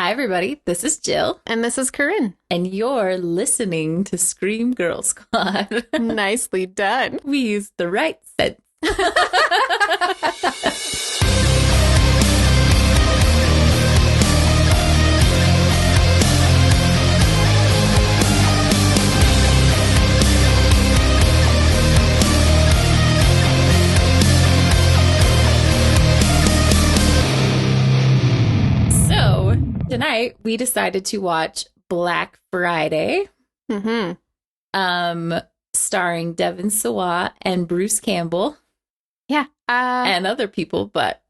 Hi, everybody. This is Jill, And this is Caryn. and you're listening to Scream Girl Squad. Nicely done. We used the right sense. So, tonight we decided to watch Black Friday, Mm-hmm. starring Devon Sawa and Bruce Campbell Yeah. and other people, but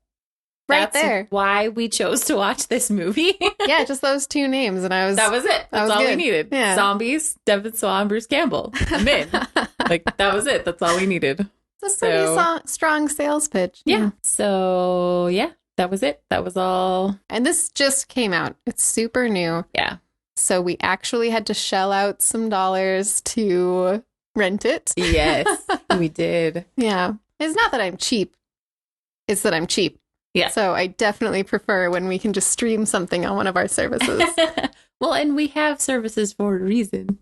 Right that's there. why we chose to watch this movie. Yeah, just those two names. And I was. That was it. That That's was all we good. needed. Yeah. Zombies, Devon Sawa, and Bruce Campbell. I'm in. Like, that was it. That's all we needed. It's a pretty strong sales pitch. Yeah. So, yeah, that was it. That was all. And this just came out. It's super new. Yeah. So we actually had to shell out some dollars to rent it. Yes, we did. Yeah. It's not that I'm cheap. It's that I'm cheap. Yeah. So I definitely prefer when we can just stream something on one of our services. Well, and we have services for a reason.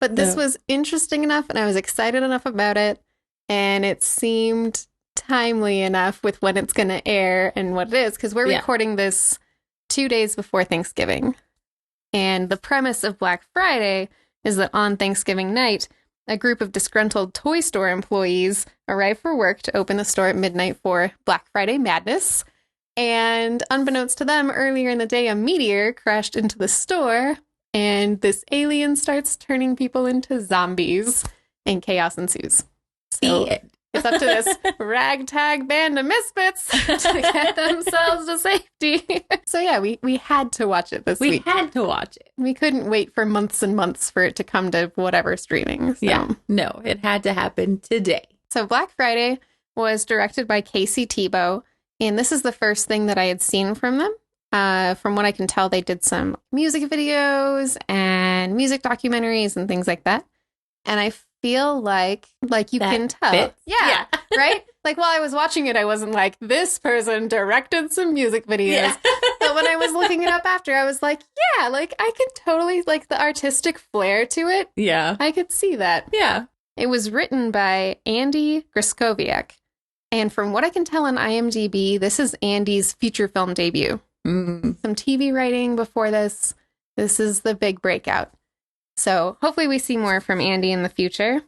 But this So- was interesting enough and I was excited enough about it. And it seemed timely enough with when it's going to air and what it is. Because we're Yeah. recording this 2 days before Thanksgiving. And the premise of Black Friday is that on Thanksgiving night, a group of disgruntled toy store employees arrive for work to open the store at midnight for Black Friday madness. And unbeknownst to them, earlier in the day, a meteor crashed into the store, and this alien starts turning people into zombies, and chaos ensues. So The end. it's up to this ragtag band of misfits to get themselves to safety. So yeah, we had to watch it this We week. had to watch it. We couldn't wait for months and months for it to come to whatever streaming. So. Yeah. No, it had to happen today. So Black Friday was directed by Casey Tebow, and this is the first thing that I had seen from them. From what I can tell, they did some music videos and music documentaries and things like that. And I feel like you That can tell. fits. Yeah, right? Like while I was watching it, I wasn't like, this person directed some music videos. Yeah. But when I was looking it up after, I was like, yeah, like I could totally, like the artistic flair to it. Yeah. I could see that. Yeah. It was written by Andy Griskowiak. And from what I can tell on IMDb, this is Andy's feature film debut. Mm. Some TV writing before this. This is the big breakout. So hopefully we see more from Andy in the future.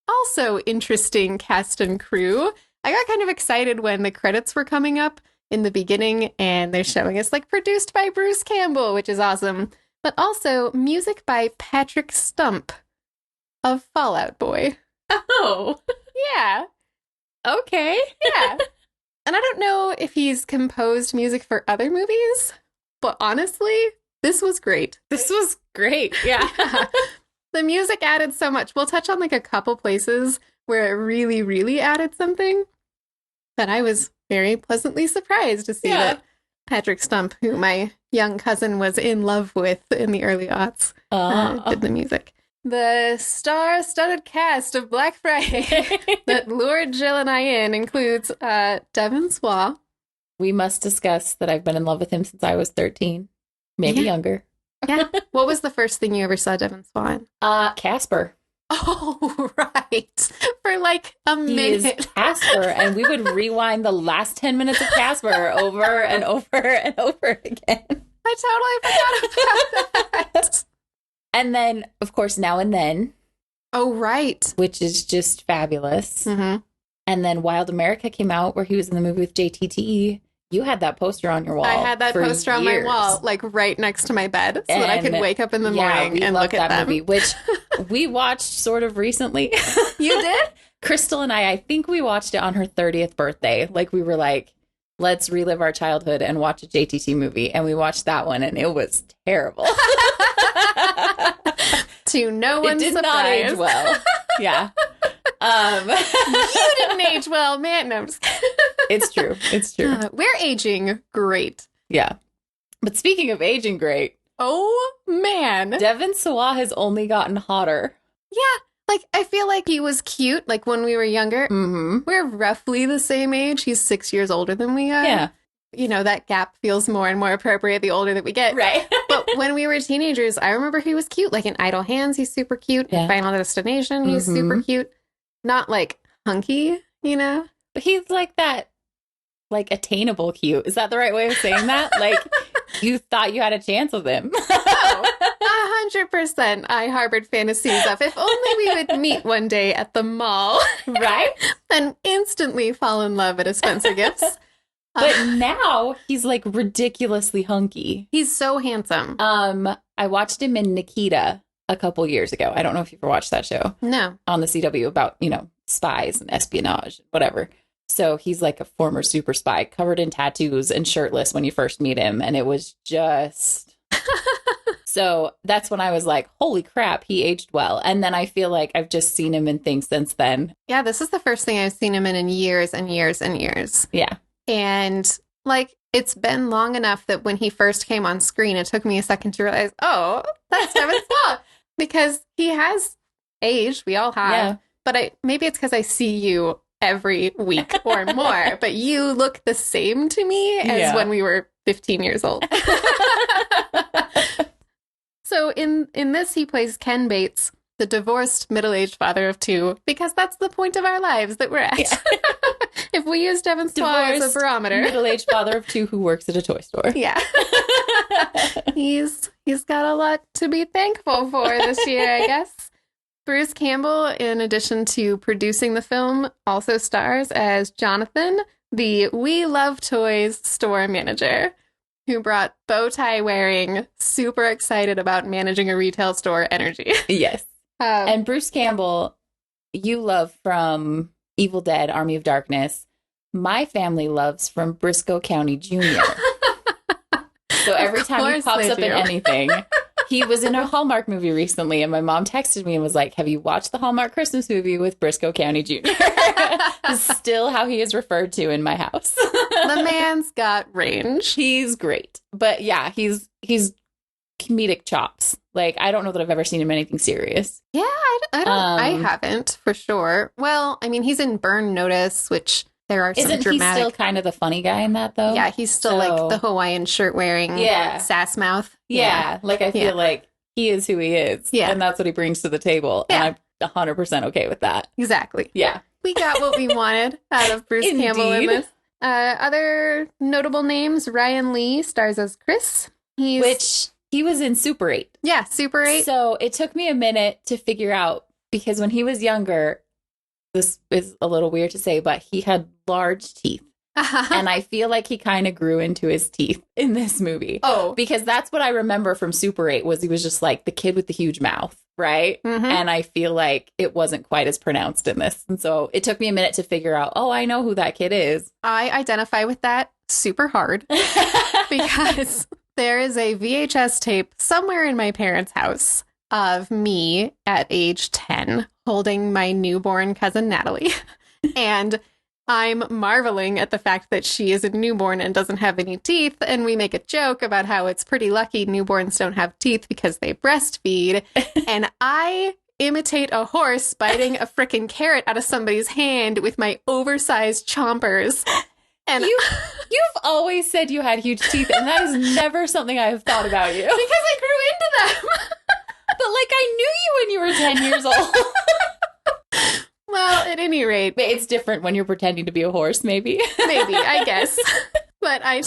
Also interesting cast and crew. I got kind of excited when the credits were coming up in the beginning and they're showing us like produced by Bruce Campbell, which is awesome. But also music by Patrick Stump of Fall Out Boy. Oh, Yeah. okay. Yeah. And I don't know if he's composed music for other movies, but honestly, this was great. This was great. Yeah. The music added so much. We'll touch on like a couple places where it really, really added something. But I was very pleasantly surprised to see Yeah. that Patrick Stump, who my young cousin was in love with in the early aughts, did the music. The star-studded cast of Black Friday that lured Jill and I in includes Devon Sawa. We must discuss that I've been in love with him since I was 13, maybe Yeah. younger. Yeah. What was the first thing you ever saw Devon Sawa in? Casper. Oh, right. For like a He is minute. Casper, and we would rewind the last 10 minutes of Casper over and over and over again. I totally forgot about that. And then, of course, Now and Then, Oh, right. which is just fabulous. Mm-hmm. And then Wild America came out, where he was in the movie with JTT. You had that poster on your wall. I had that for poster on my years. wall, like right next to my bed, so that I could And, wake up in the Yeah, morning we and loved look at that them. movie, which we watched sort of recently. You did? Crystal and I think we watched it on her 30th birthday. Like, we were like, let's relive our childhood and watch a JTT movie. And we watched that one, and it was terrible. To no It one's did surprise. not age well. Yeah. You didn't age well, man. No, I'm just kidding. It's true. It's true. We're aging great. Yeah. But speaking of aging great, Oh, man. Devon Sawa has only gotten hotter. Yeah. Like, I feel like he was cute, like, when we were younger. Mm-hmm. We're roughly the same age. He's 6 years older than we are. Yeah. that gap feels more and more appropriate the older that we get. Right. But when we were teenagers, I remember he was cute. Like in Idle Hands, he's super cute. Yeah. In Final Destination, he's super cute. Not like hunky, But he's like that, like attainable cute. Is that the right way of saying that? Like you thought you had a chance with him. Oh, 100%. I harbored fantasies of if only we would meet one day at the mall. Right? And instantly fall in love at a Spencer Gifts. But now he's like ridiculously hunky. He's so handsome. I watched him in Nikita a couple years ago. I don't know if you've ever watched that show. No. On the CW about, spies and espionage, whatever. So he's like a former super spy covered in tattoos and shirtless when you first meet him. And it was just... So that's when I was like, holy crap, he aged well. And then I feel like I've just seen him in things since then. Yeah, this is the first thing I've seen him in years and years and years. Yeah. And like, it's been long enough that when he first came on screen, it took me a second to realize, oh, that's Devon Sawa. Because he has aged. We all have. Yeah. But maybe it's because I see you every week or more. But you look the same to me as when we were 15 years old. So in this, he plays Ken Bates, the divorced middle-aged father of two, because that's the point of our lives that we're at. Yeah. If we use Devon Sawa as a barometer. Middle-aged father of two who works at a toy store. Yeah. He's got a lot to be thankful for this year, I guess. Bruce Campbell, in addition to producing the film, also stars as Jonathan, the We Love Toys store manager, who brought bow tie wearing, super excited about managing a retail store energy. Yes. And Bruce Campbell, you love from Evil Dead, Army of Darkness. My family loves from Briscoe County Jr. So every time he pops up in anything, he was in a Hallmark movie recently, and my mom texted me and was like, have you watched the Hallmark Christmas movie with Briscoe County Jr.? This is still how he is referred to in my house. The man's got range. He's great. But yeah, he's comedic chops. Like, I don't know that I've ever seen him in anything serious. Yeah, I haven't, for sure. Well, I mean, he's in Burn Notice, which there are some dramatic... Isn't he still kind of the funny guy in that, though? Yeah, he's still like the Hawaiian shirt wearing sass mouth. Yeah, like I feel like he is who he is. Yeah. And that's what he brings to the table. Yeah. And I'm 100% okay with that. Exactly. Yeah. We got what we wanted out of Bruce Campbell in this. Other notable names, Ryan Lee stars as Chris. Which he was in Super 8. Yeah, Super 8. So it took me a minute to figure out, because when he was younger, this is a little weird to say, but he had large teeth. And I feel like he kind of grew into his teeth in this movie. Oh. Because that's what I remember from Super 8 was he was just like the kid with the huge mouth, right? Mm-hmm. And I feel like it wasn't quite as pronounced in this. And so it took me a minute to figure out, oh, I know who that kid is. I identify with that super hard because there is a VHS tape somewhere in my parents' house of me at age 10 holding my newborn cousin Natalie. And I'm marveling at the fact that she is a newborn and doesn't have any teeth. And we make a joke about how it's pretty lucky newborns don't have teeth because they breastfeed. And I imitate a horse biting a frickin' carrot out of somebody's hand with my oversized chompers. And you've always said you had huge teeth, and that is never something I've thought about you. Because I grew into them. But like I knew you when you were 10 years old. Well, at any rate. It's different when you're pretending to be a horse, maybe. Maybe, I guess. But I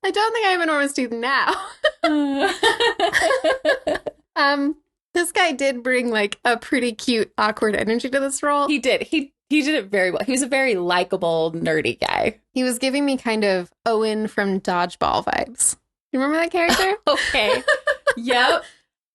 don't think I have enormous teeth now. This guy did bring like a pretty cute, awkward energy to this role. He did. He did it very well. He was a very likable, nerdy guy. He was giving me kind of Owen from Dodgeball vibes. You remember that character? Okay. Yep.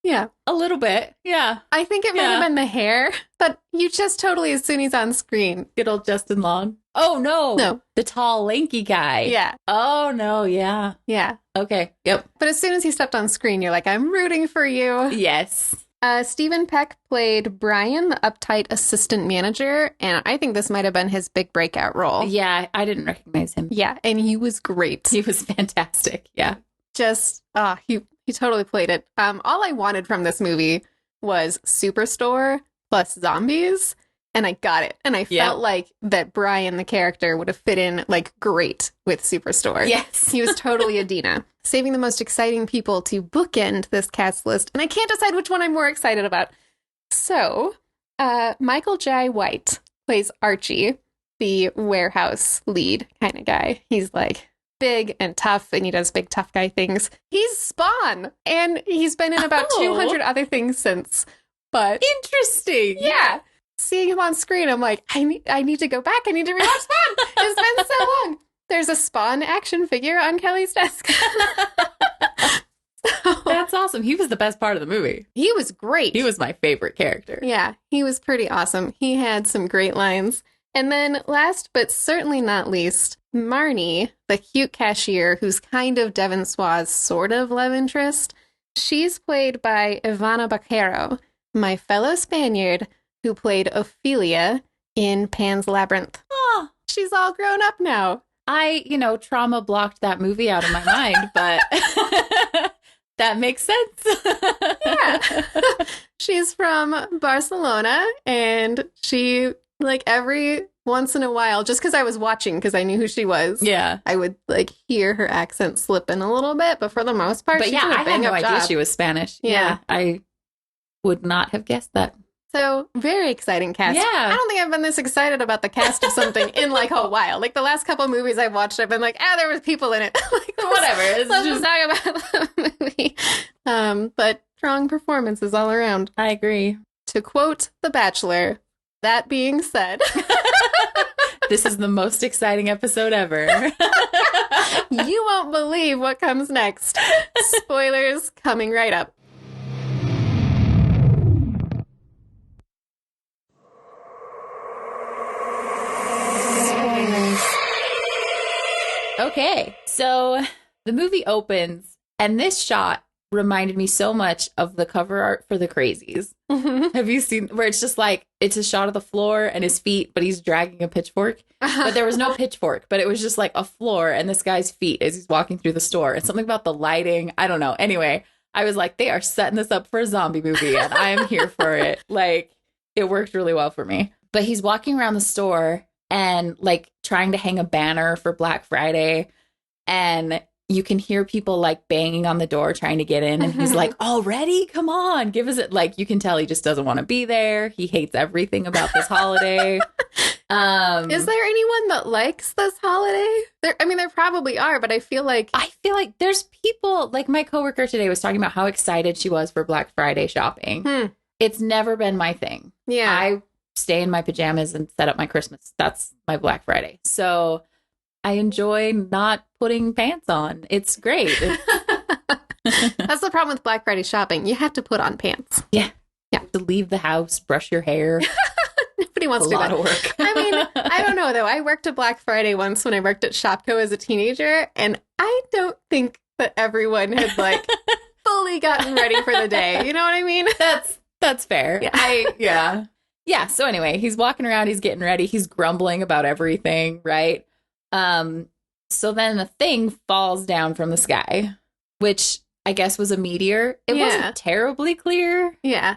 Yeah. A little bit. Yeah. I think it might have been the hair, but you just totally, as soon as he's on screen. Good old Justin Long. Oh, no. No. The tall, lanky guy. Yeah. Oh, no. Yeah. Yeah. Okay. Yep. But as soon as he stepped on screen, you're like, I'm rooting for you. Yes. Stephen Peck played Brian, the uptight assistant manager, and I think this might have been his big breakout role. Yeah, I didn't recognize him. Yeah, and he was great. He was fantastic. Yeah. Just, he totally played it. All I wanted from this movie was Superstore plus zombies, and I got it. And I felt like that Brian, the character, would have fit in like great with Superstore. Yes. He was totally Adina. Saving the most exciting people to bookend this cast list. And I can't decide which one I'm more excited about. So, Michael Jai White plays Archie, the warehouse lead kind of guy. He's like big and tough, and he does big tough guy things. He's Spawn, and he's been in about 200 other things since. But interesting. Yeah. Seeing him on screen, I'm like, I need to go back. I need to rewatch Spawn. It's been so long. There's a Spawn action figure on Kelly's desk. That's awesome. He was the best part of the movie. He was great. He was my favorite character. Yeah, he was pretty awesome. He had some great lines. And then last but certainly not least, Marnie, the cute cashier who's kind of Devon Sawa's sort of love interest. She's played by Ivana Baquero, my fellow Spaniard who played Ophelia in Pan's Labyrinth. Oh, she's all grown up now. I, trauma blocked that movie out of my mind, but that makes sense. Yeah. She's from Barcelona, and she, like, every once in a while, just because I was watching, because I knew who she was, I would, like, hear her accent slip in a little bit, but for the most part, but she's doing a I had no idea job. she was Spanish. Yeah. I would not have guessed that. So, very exciting cast. Yeah. I don't think I've been this excited about the cast of something in like a while. Like the last couple movies I've watched, I've been like, there was people in it. Like, whatever. Let's just talk about the movie. But strong performances all around. I agree. To quote The Bachelor, that being said, this is the most exciting episode ever. You won't believe what comes next. Spoilers coming right up. Okay, so the movie opens, and this shot reminded me so much of the cover art for The Crazies. Mm-hmm. Have you seen where it's just like, it's a shot of the floor and his feet, but he's dragging a pitchfork? But there was no pitchfork, but it was just like a floor and this guy's feet as he's walking through the store. And something about the lighting, I don't know. Anyway, I was like, they are setting this up for a zombie movie, and I am here for it. Like, it worked really well for me. But he's walking around the store and like trying to hang a banner for Black Friday, and you can hear people like banging on the door trying to get in, and he's like, already? Come on, give us it. Like, you can tell he just doesn't want to be there. He hates everything about this holiday. Is there anyone that likes this holiday? There probably are, but I feel like there's people, like my coworker today was talking about how excited she was for Black Friday shopping. It's never been my thing. Yeah. I stay in my pajamas and set up my Christmas. That's my Black Friday. So I enjoy not putting pants on. It's great. That's the problem with Black Friday shopping. You have to put on pants. Yeah. To leave the house, brush your hair. Nobody wants to do that. A lot of work. I don't know, though. I worked a Black Friday once when I worked at Shopko as a teenager, and I don't think that everyone had, like, fully gotten ready for the day. You know what I mean? That's fair. Yeah. Yeah. So anyway, he's walking around, he's getting ready, he's grumbling about everything, right? So then the thing falls down from the sky, which I guess was a meteor. It wasn't terribly clear. Yeah.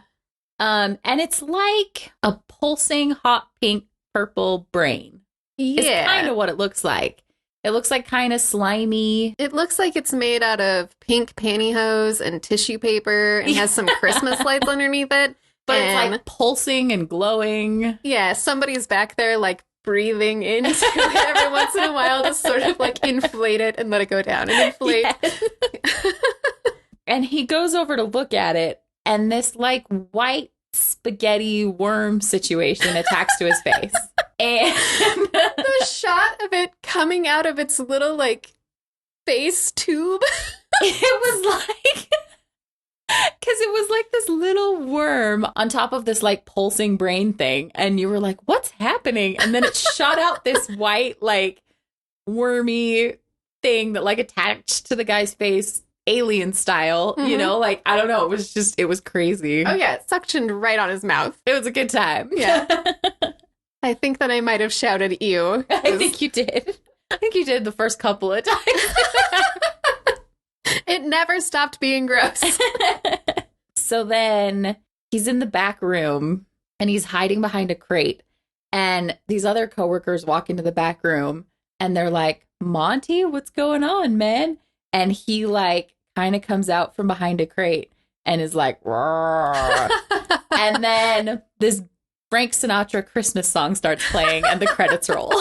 And it's like a pulsing hot pink purple brain. Yeah. It's kind of what it looks like. It looks like kind of slimy. It looks like it's made out of pink pantyhose and tissue paper and has some Christmas lights underneath it. But it's like pulsing and glowing. Yeah, somebody's back there like breathing into it every once in a while to sort of like inflate it and let it go down and inflate. Yes. And he goes over to look at it, and this like white spaghetti worm situation attacks to his face. And the shot of it coming out of its little like face tube. It was like, because it was like this little worm on top of this like pulsing brain thing, and you were like, what's happening? And then it shot out this white like wormy thing that like attached to the guy's face alien style, you know, like, I don't know, it was crazy. Oh yeah, it suctioned right on his mouth. It was a good time. Yeah. I think that I might have shouted ew. I think you did. I think you did the first couple of times. It never stopped being gross. So then he's in the back room and he's hiding behind a crate, And these other coworkers walk into the back room and they're like, Monty, what's going on, man? And he like kind of comes out from behind a crate and is like, roar. And then this Frank Sinatra Christmas song starts playing and the credits roll.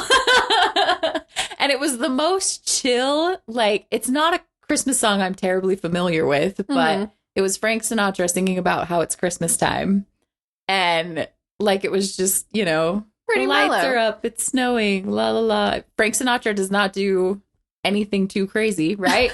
And it was the most chill, like, it's not a Christmas song I'm terribly familiar with, but it was Frank Sinatra singing about how it's Christmas time. And like, it was just, you know, Pretty the lights mellow. are up, it's snowing, la la la. Frank Sinatra does not do anything too crazy, right?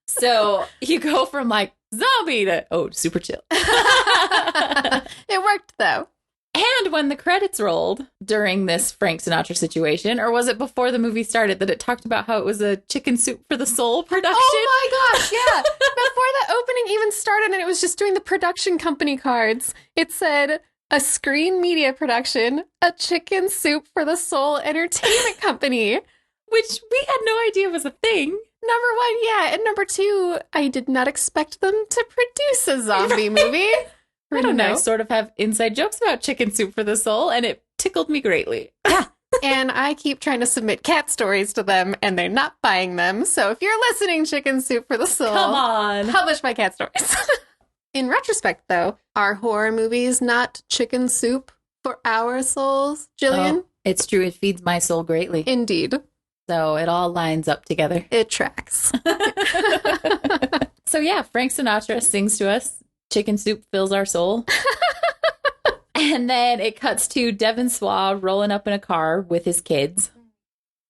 So you go from like zombie to, oh, super chill. It worked, though. And when the credits rolled during this Frank Sinatra situation, or was it before the movie started that it talked about how it was a Chicken Soup for the Soul production? Oh my gosh, yeah. Before the opening even started and it was just doing the production company cards, it said a Screen Media production, a Chicken Soup for the Soul entertainment company. Which we had no idea was a thing. Number one, yeah. And number two, I did not expect them to produce a zombie movie. I don't know. I sort of have inside jokes about Chicken Soup for the Soul, and it tickled me greatly. Yeah. And I keep trying to submit cat stories to them, and they're not buying them. So if you're listening, Chicken Soup for the Soul, Come on. publish my cat stories. In retrospect, though, are horror movies not chicken soup for our souls, Jillian? Oh, it's true. It feeds my soul greatly. Indeed. So it all lines up together. It tracks. So yeah, Frank Sinatra sings to us. Chicken soup fills our soul. And then it cuts to Devon Sawa rolling up in a car with his kids.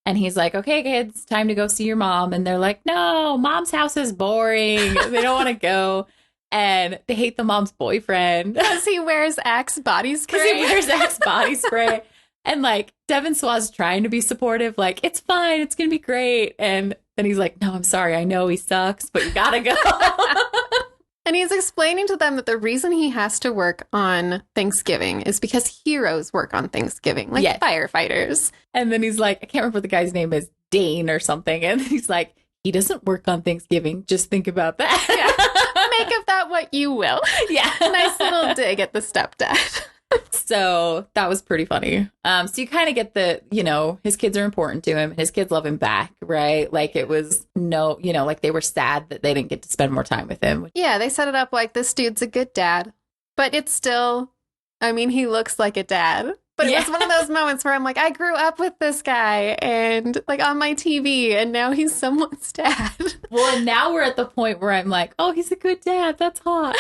And he's like, okay, kids, time to go see your mom. And they're like, no, mom's house is boring. They don't want to go. And they hate the mom's boyfriend. Because he wears Axe body spray. Because he wears Axe body spray. And like, Devon Sawa's trying to be supportive. Like, it's fine. It's going to be great. And then he's like, no, I'm sorry. I know he sucks, but you got to go. And he's explaining to them that the reason he has to work on Thanksgiving is because heroes work on Thanksgiving, like Yes. firefighters. And then he's like, I can't remember what the guy's name is, Dane or something. And he's like, he doesn't work on Thanksgiving. Just think about that. Yeah. Make of that what you will. Yeah. Nice little dig at the stepdad. So that was pretty funny. So you kind of get the, you know, his kids are important to him. His kids love him back, right? Like it was no, you know, like they were sad that they didn't get to spend more time with him. Yeah, they set it up like this dude's a good dad. But it's still, I mean, he looks like a dad. But it was one of those moments where I'm like, I grew up with this guy and like on my TV and now he's someone's dad. Well, and now we're at the point where I'm like, oh, he's a good dad. That's hot.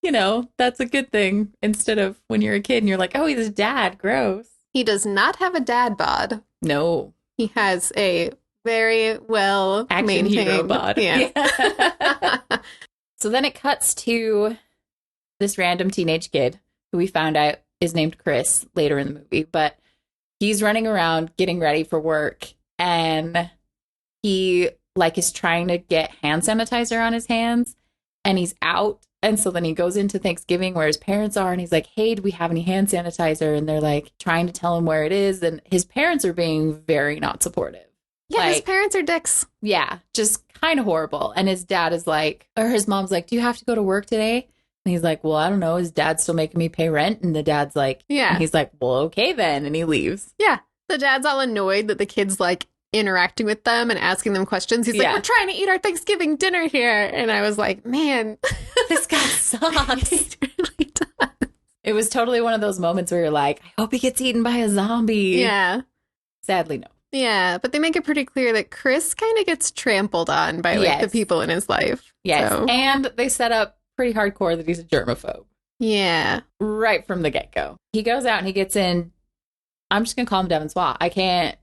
You know, that's a good thing instead of when you're a kid and you're like, oh, he's a dad. Gross. He does not have a dad bod. No. He has a very well Action maintained hero bod. Yeah. So then it cuts to this random teenage kid who we found out is named Chris later in the movie, but he's running around getting ready for work and he like is trying to get hand sanitizer on his hands and he's out. And so then he goes into Thanksgiving where his parents are and he's like, hey, do we have any hand sanitizer? And they're like trying to tell him where it is. And his parents are being very not supportive. Yeah, his Like, parents are dicks. yeah, just kind of horrible. And his dad is like, or his mom's like, do you have to go to work today? And he's like, well, I don't know. His dad's still making me pay rent. And the dad's like, Yeah. and he's like, well, okay then. And he leaves. Yeah. The dad's all annoyed that the kid's like interacting with them and asking them questions. He's like, Yeah. we're trying to eat our Thanksgiving dinner here. And I was like, man, This guy sucks. he really does. It was totally one of those moments where you're like, I hope he gets eaten by a zombie. Yeah. Sadly, no. Yeah. But they make it pretty clear that Chris kind of gets trampled on by like Yes. the people in his life. Yes. So, And they set up pretty hardcore that he's a germaphobe yeah. right from the get-go. He goes out and he gets in. I'm just going to call him Devon Sawa. I can't.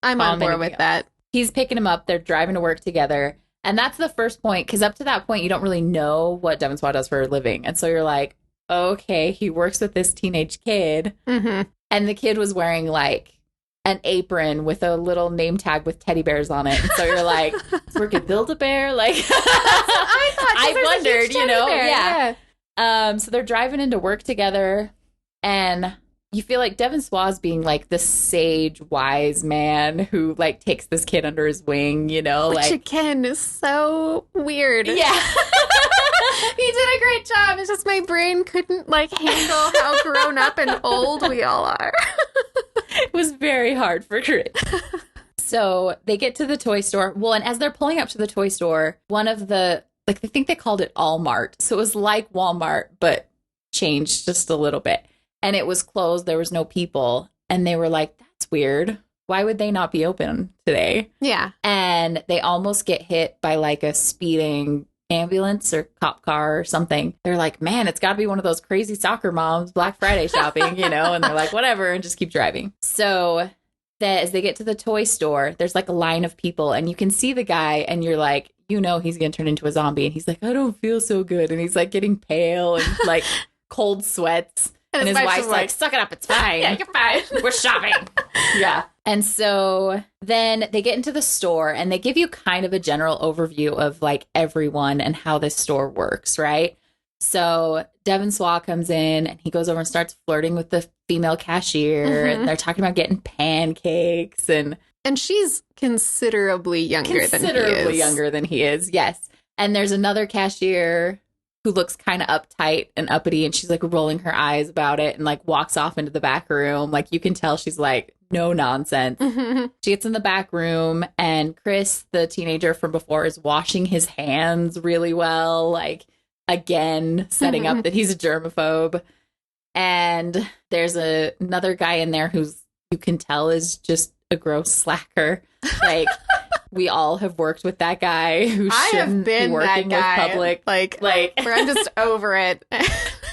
I'm on board with that. He's picking him up. They're driving to work together. And that's the first point, because up to that point, you don't really know what Devon Sawa does for a living. And so you're like, okay, he works with this teenage kid. Mm-hmm. And the kid was wearing like an apron with a little name tag with teddy bears on it. And so you're like, we're going to build a bear? Like, I thought 'cause I there's a wondered, huge you teddy know? bear. Yeah. So they're driving into work together. And you feel like Devon Sawa's being like the sage, wise man who like takes this kid under his wing, you know? Which Like, again is so weird. yeah. He did a great job. It's just my brain couldn't handle how grown up and old we all are. It was very hard for Caryn. So they get to the toy store. Well, and as they're pulling up to the toy store, one of the, I think they called it All Mart. So it was like Walmart, but changed just a little bit. And it was closed. There was no people. And they were like, that's weird. Why would they not be open today? Yeah. And they almost get hit by a speeding ambulance or cop car or something. They're like, man, it's got to be one of those crazy soccer moms Black Friday shopping, and they're like, whatever, and just keep driving. So as they get to the toy store, there's a line of people, and you can see the guy, and you're like, he's going to turn into a zombie. And he's like, I don't feel so good. And he's getting pale and cold sweats. And his wife's like, suck it up, it's fine. Yeah, you're fine. We're shopping. Yeah. And so then they get into the store, and they give you kind of a general overview of everyone and how this store works, right? So Devon Sawa comes in, and he goes over and starts flirting with the female cashier. And they're talking about getting pancakes. And she's considerably younger than he is. Yes. And there's another cashier who looks kind of uptight and uppity, and she's rolling her eyes about it and walks off into the back room. You can tell she's no nonsense. She gets in the back room, and Chris, the teenager from before, is washing his hands really well, again, setting up that he's a germaphobe. And there's another guy in there who's, you can tell, is just a gross slacker. We all have worked with that guy who shouldn't be working with public. Where I'm just over it.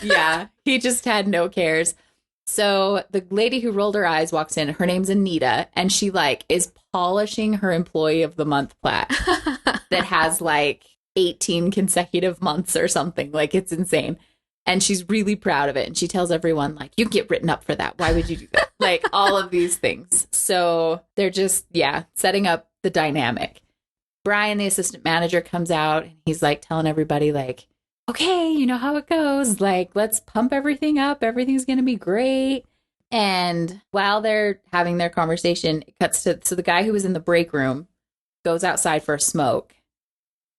Yeah, he just had no cares. So the lady who rolled her eyes walks in. Her name's Anita, and she is polishing her Employee of the Month plaque that has 18 consecutive months or something. It's insane. And she's really proud of it. And she tells everyone, you can get written up for that. Why would you do that? All of these things. So they're just, setting up the dynamic. Brian, the assistant manager, comes out, and he's telling everybody, okay, you know how it goes. Let's pump everything up. Everything's going to be great. And while they're having their conversation, it cuts to, so the guy who was in the break room goes outside for a smoke,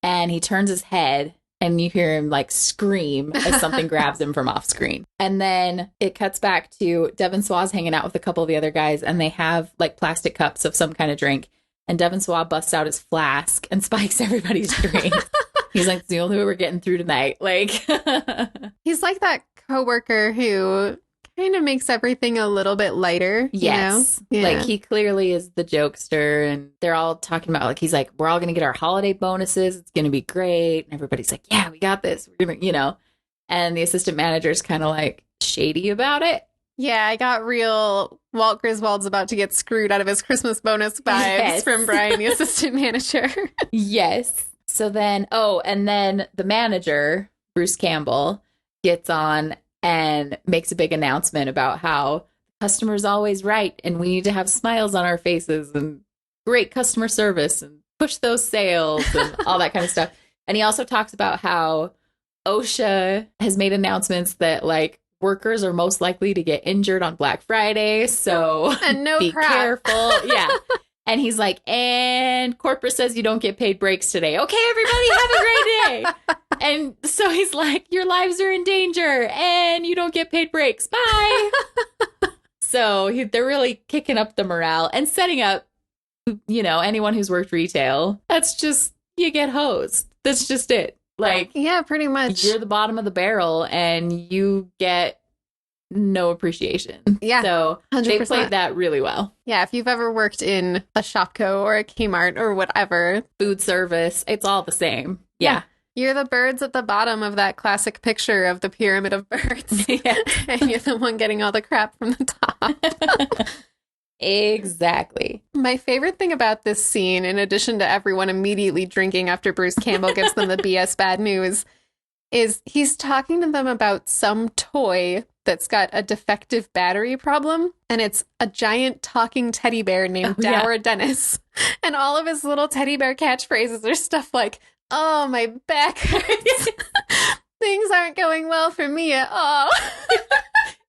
and he turns his head, and you hear him scream as something grabs him from off screen. And then it cuts back to Devon Sawa's hanging out with a couple of the other guys, and they have plastic cups of some kind of drink. And Devon Sawa busts out his flask and spikes everybody's drink. He's it's the only way we're getting through tonight. He's like that coworker who kind of makes everything a little bit lighter. Yes. Yeah. He clearly is the jokester, and they're all talking about he's we're all going to get our holiday bonuses. It's going to be great. And everybody's yeah, we got this. We're going to, and the assistant manager's kind of shady about it. Yeah, I got real Walt Griswold's about to get screwed out of his Christmas bonus vibes from Brian, the assistant manager. Yes. So then, and then the manager, Bruce Campbell, gets on and makes a big announcement about how customer's always right, and we need to have smiles on our faces and great customer service and push those sales and all that kind of stuff. And he also talks about how OSHA has made announcements that workers are most likely to get injured on Black Friday, so and no be crap. Careful. Yeah. And he's and corporate says you don't get paid breaks today. Okay, everybody, have a great day. And so he's your lives are in danger, and you don't get paid breaks. Bye. So they're really kicking up the morale and setting up, anyone who's worked retail. That's just, you get hosed. That's just it. Yeah, pretty much. You're the bottom of the barrel, and you get no appreciation. Yeah. So 100%. They played that really well. Yeah, if you've ever worked in a Shopko or a Kmart or whatever. Food service, it's all the same. Yeah. You're the birds at the bottom of that classic picture of the pyramid of birds. Yeah. And you're the one getting all the crap from the top. Exactly. My favorite thing about this scene, in addition to everyone immediately drinking after Bruce Campbell gives them the BS bad news, is he's talking to them about some toy that's got a defective battery problem, and it's a giant talking teddy bear named Dour Dennis. And all of his little teddy bear catchphrases are stuff like, oh, my back hurts. Things aren't going well for me at all.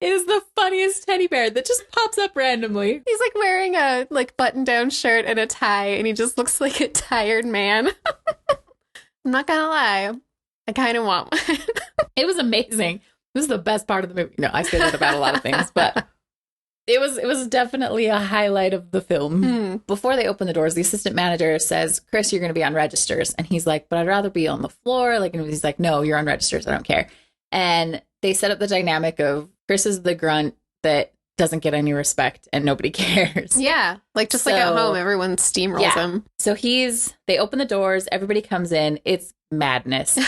It is the funniest teddy bear that just pops up randomly. He's wearing a button-down shirt and a tie, and he just looks like a tired man. I'm not gonna lie. I kind of want one. It was amazing. It was the best part of the movie. No, I say that about a lot of things, but it was definitely a highlight of the film. Before they open the doors, the assistant manager says, Chris, you're going to be on registers. And he's like, but I'd rather be on the floor. Like, and he's like, no, you're on registers. I don't care. And they set up the dynamic of Chris is the grunt that doesn't get any respect and nobody cares. Yeah. Like just like at home, everyone steamrolls him. So they open the doors. Everybody comes in. It's madness.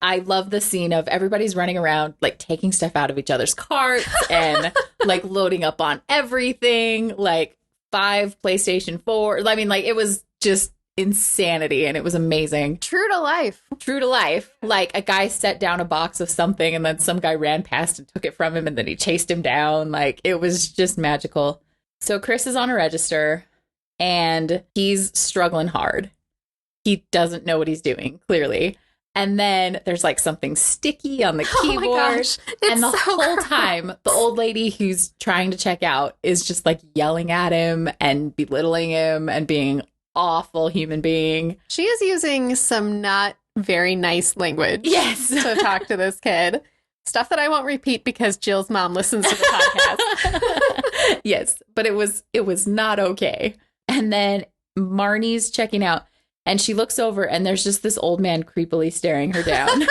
I love the scene of everybody's running around, like taking stuff out of each other's carts and like loading up on everything, like 5 PlayStation 4. I mean, like it was just insanity and it was amazing. True to life. True to life. Like a guy set down a box of something and then some guy ran past and took it from him and then he chased him down. Like it was just magical. So Chris is on a register and he's struggling hard. He doesn't know what he's doing, clearly. And then there's like something sticky on the keyboard. Oh my gosh. And the so whole gross. time, the old lady who's trying to check out is just like yelling at him and belittling him and being awful human being. She is using some not very nice language Yes. to talk to this kid. Stuff that I won't repeat because Jill's mom listens to the podcast. Yes, but it was not okay. And then Marnie's checking out. And she looks over and there's just this old man creepily staring her down.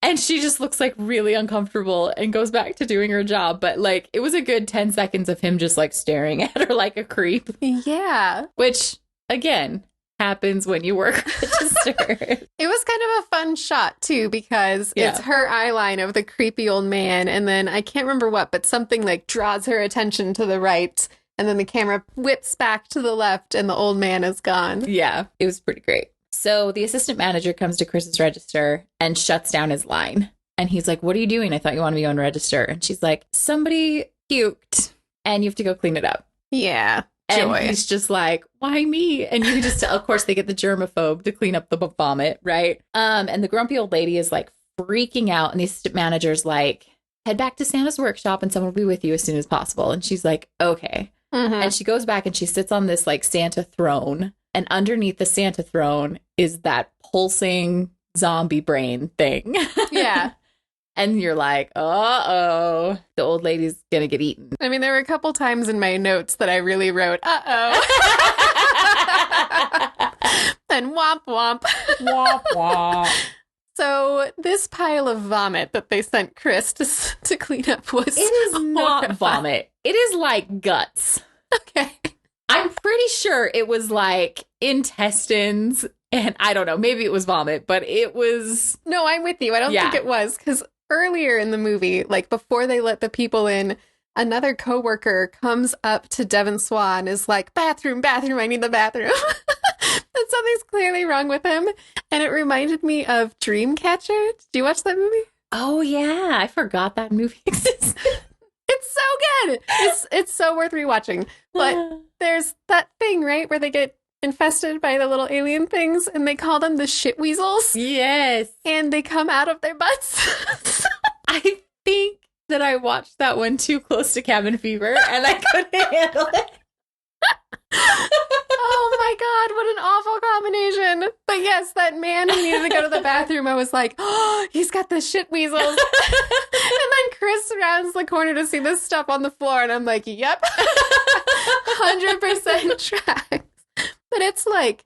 And she just looks like really uncomfortable and goes back to doing her job. But like it was a good 10 seconds of him just like staring at her like a creep. Yeah. Which, again, happens when you work register. It was kind of a fun shot, too, because it's her eye line of the creepy old man. And then I can't remember what, but something like draws her attention to the right. And then the camera whips back to the left and the old man is gone. Yeah, it was pretty great. So the assistant manager comes to Chris's register and shuts down his line. And he's like, what are you doing? I thought you wanted me on register. And she's like, somebody puked and you have to go clean it up. Yeah. And Joy. he's just like, why me? And you can just tell, of course, they get the germaphobe to clean up the vomit, right? And the grumpy old lady is like freaking out. And the assistant manager's like, head back to Santa's workshop and someone will be with you as soon as possible. And she's like, okay. Mm-hmm. And she goes back and she sits on this like Santa throne. And underneath the Santa throne is that pulsing zombie brain thing. Yeah. And you're like, uh-oh, the old lady's going to get eaten. I mean, there were a couple times in my notes that I really wrote, uh-oh. And womp womp. Womp womp. So this pile of vomit that they sent Chris to clean up was It is not horrifying. vomit. It is like guts. Okay. I'm pretty sure it was like intestines. And I don't know, maybe it was vomit, but it was... No, I'm with you. I don't think it was, because earlier in the movie, like before they let the people in, another coworker comes up to Devon Sawa and is like, bathroom, I need the bathroom. And something's clearly wrong with him. And it reminded me of Dreamcatcher. Did you watch that movie? Oh, yeah. I forgot that movie existed. It's so good. It's so worth rewatching. But there's that thing, right, where they get infested by the little alien things, and they call them the shit weasels. Yes. And they come out of their butts. I think that I watched that one too close to Cabin Fever, and I couldn't handle it. Oh my God, what an awful combination. But yes, that man who needed to go to the bathroom, I was like, oh, he's got the shit weasels. And then Chris rounds the corner to see this stuff on the floor, and I'm like, yep, 100% tracks. But it's like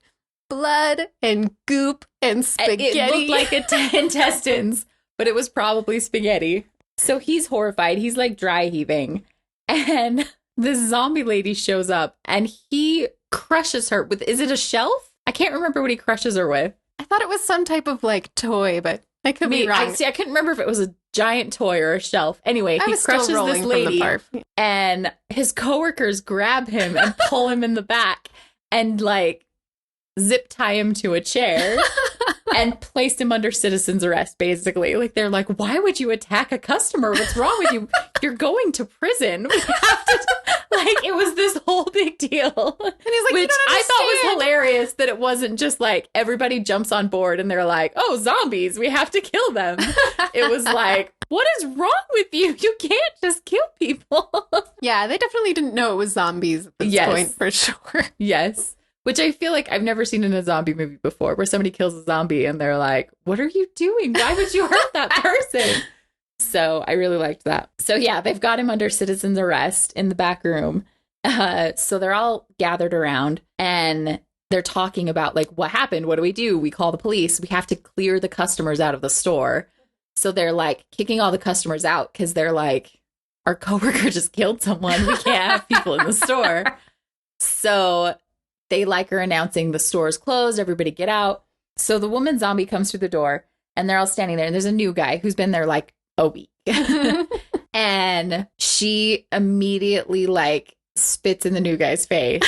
blood and goop and spaghetti. It looked like intestines, but it was probably spaghetti. So he's horrified. He's like dry heaving. And this zombie lady shows up and he crushes her with, is it a shelf? I can't remember what he crushes her with. I thought it was some type of like toy, but I could be wrong. I couldn't remember if it was a giant toy or a shelf. Anyway, he crushes this lady and his coworkers grab him and pull him in the back and like zip tie him to a chair and place him under citizen's arrest, basically. Like, they're like, why would you attack a customer? What's wrong with you? You're going to prison. We have to, like, it was this whole big deal. And he's like, which I thought was hilarious that it wasn't just like everybody jumps on board and they're like, oh, zombies, we have to kill them. It was like, what is wrong with you? You can't just kill people. Yeah, they definitely didn't know it was zombies at this point, for sure. Yes. Which I feel like I've never seen in a zombie movie before, where somebody kills a zombie and they're like, what are you doing? Why would you hurt that person? So I really liked that. So yeah, they've got him under citizen's arrest in the back room. So they're all gathered around and they're talking about like, what happened? What do? We call the police. We have to clear the customers out of the store. So they're like kicking all the customers out because they're like, our coworker just killed someone. We can't have people in the store. So they like are announcing the store's closed. Everybody get out. So the woman zombie comes through the door and they're all standing there. And there's a new guy who's been there like a week. And she immediately like spits in the new guy's face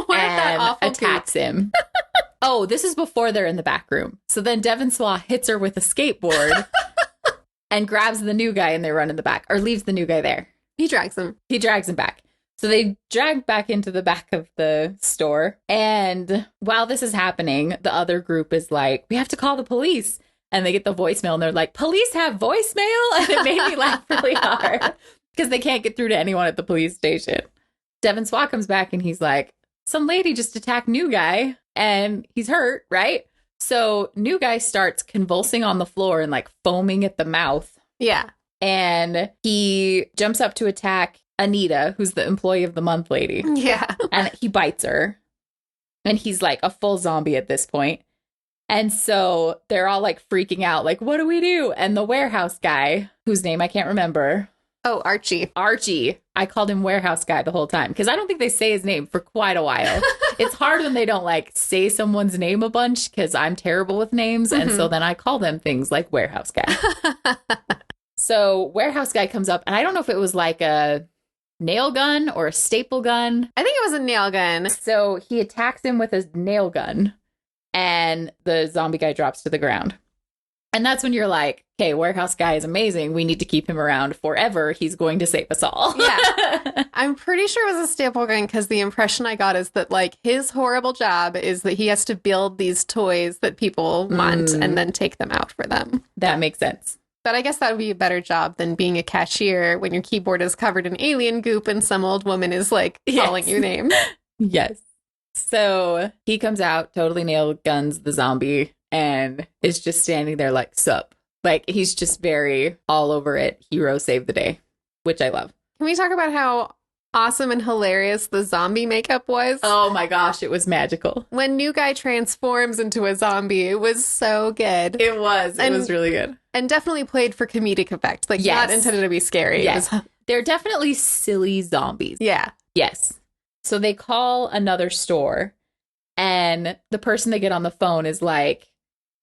and attacks him. Oh, this is before they're in the back room. So then Devon Sawa hits her with a skateboard and grabs the new guy and they run in the back, or leaves the new guy there. He drags him back. So they drag back into the back of the store. And while this is happening, the other group is like, we have to call the police. And they get the voicemail and they're like, police have voicemail? And it made me laugh really hard because they can't get through to anyone at the police station. Devon Sawa comes back and he's like, some lady just attacked new guy and he's hurt, right? So new guy starts convulsing on the floor and like foaming at the mouth. Yeah. And he jumps up to attack Anita, who's the employee of the month lady. Yeah. And he bites her. And he's like a full zombie at this point. And so they're all like freaking out, like, what do we do? And the warehouse guy, whose name I can't remember. Oh, Archie. I called him warehouse guy the whole time because I don't think they say his name for quite a while. It's hard when they don't like say someone's name a bunch because I'm terrible with names. And so then I call them things like warehouse guy. So warehouse guy comes up and I don't know if it was like a nail gun or a staple gun. I think it was a nail gun. So he attacks him with a nail gun and the zombie guy drops to the ground. And that's when you're like, okay, warehouse guy is amazing. We need to keep him around forever. He's going to save us all. Yeah. I'm pretty sure it was a staple gun because the impression I got is that like his horrible job is that he has to build these toys that people want and then take them out for them. That makes sense. But I guess that would be a better job than being a cashier when your keyboard is covered in alien goop and some old woman is like calling your name. Yes. So he comes out, totally nail guns the zombie, and is just standing there like, sup. Like, he's just very all over it. Hero save the day, which I love. Can we talk about how awesome and hilarious the zombie makeup was? Oh my gosh, it was magical. When new guy transforms into a zombie, it was so good. It was really good. And definitely played for comedic effect. Like, not intended to be scary. Yes. They're definitely silly zombies. Yeah. Yes. So they call another store, and the person they get on the phone is like,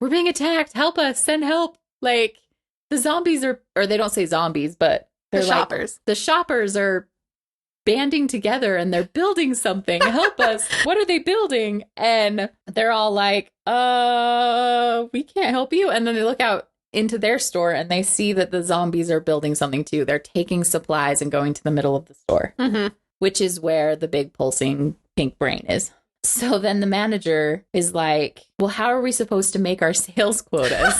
we're being attacked. Help us. Send help. Like, the zombies are, or they don't say zombies, but they're the like, shoppers. The shoppers are banding together and they're building something. Help us. What are they building? And they're all like, we can't help you. And then they look out into their store and they see that the zombies are building something too. They're taking supplies and going to the middle of the store, which is where the big pulsing pink brain is. So then the manager is like, well, how are we supposed to make our sales quotas?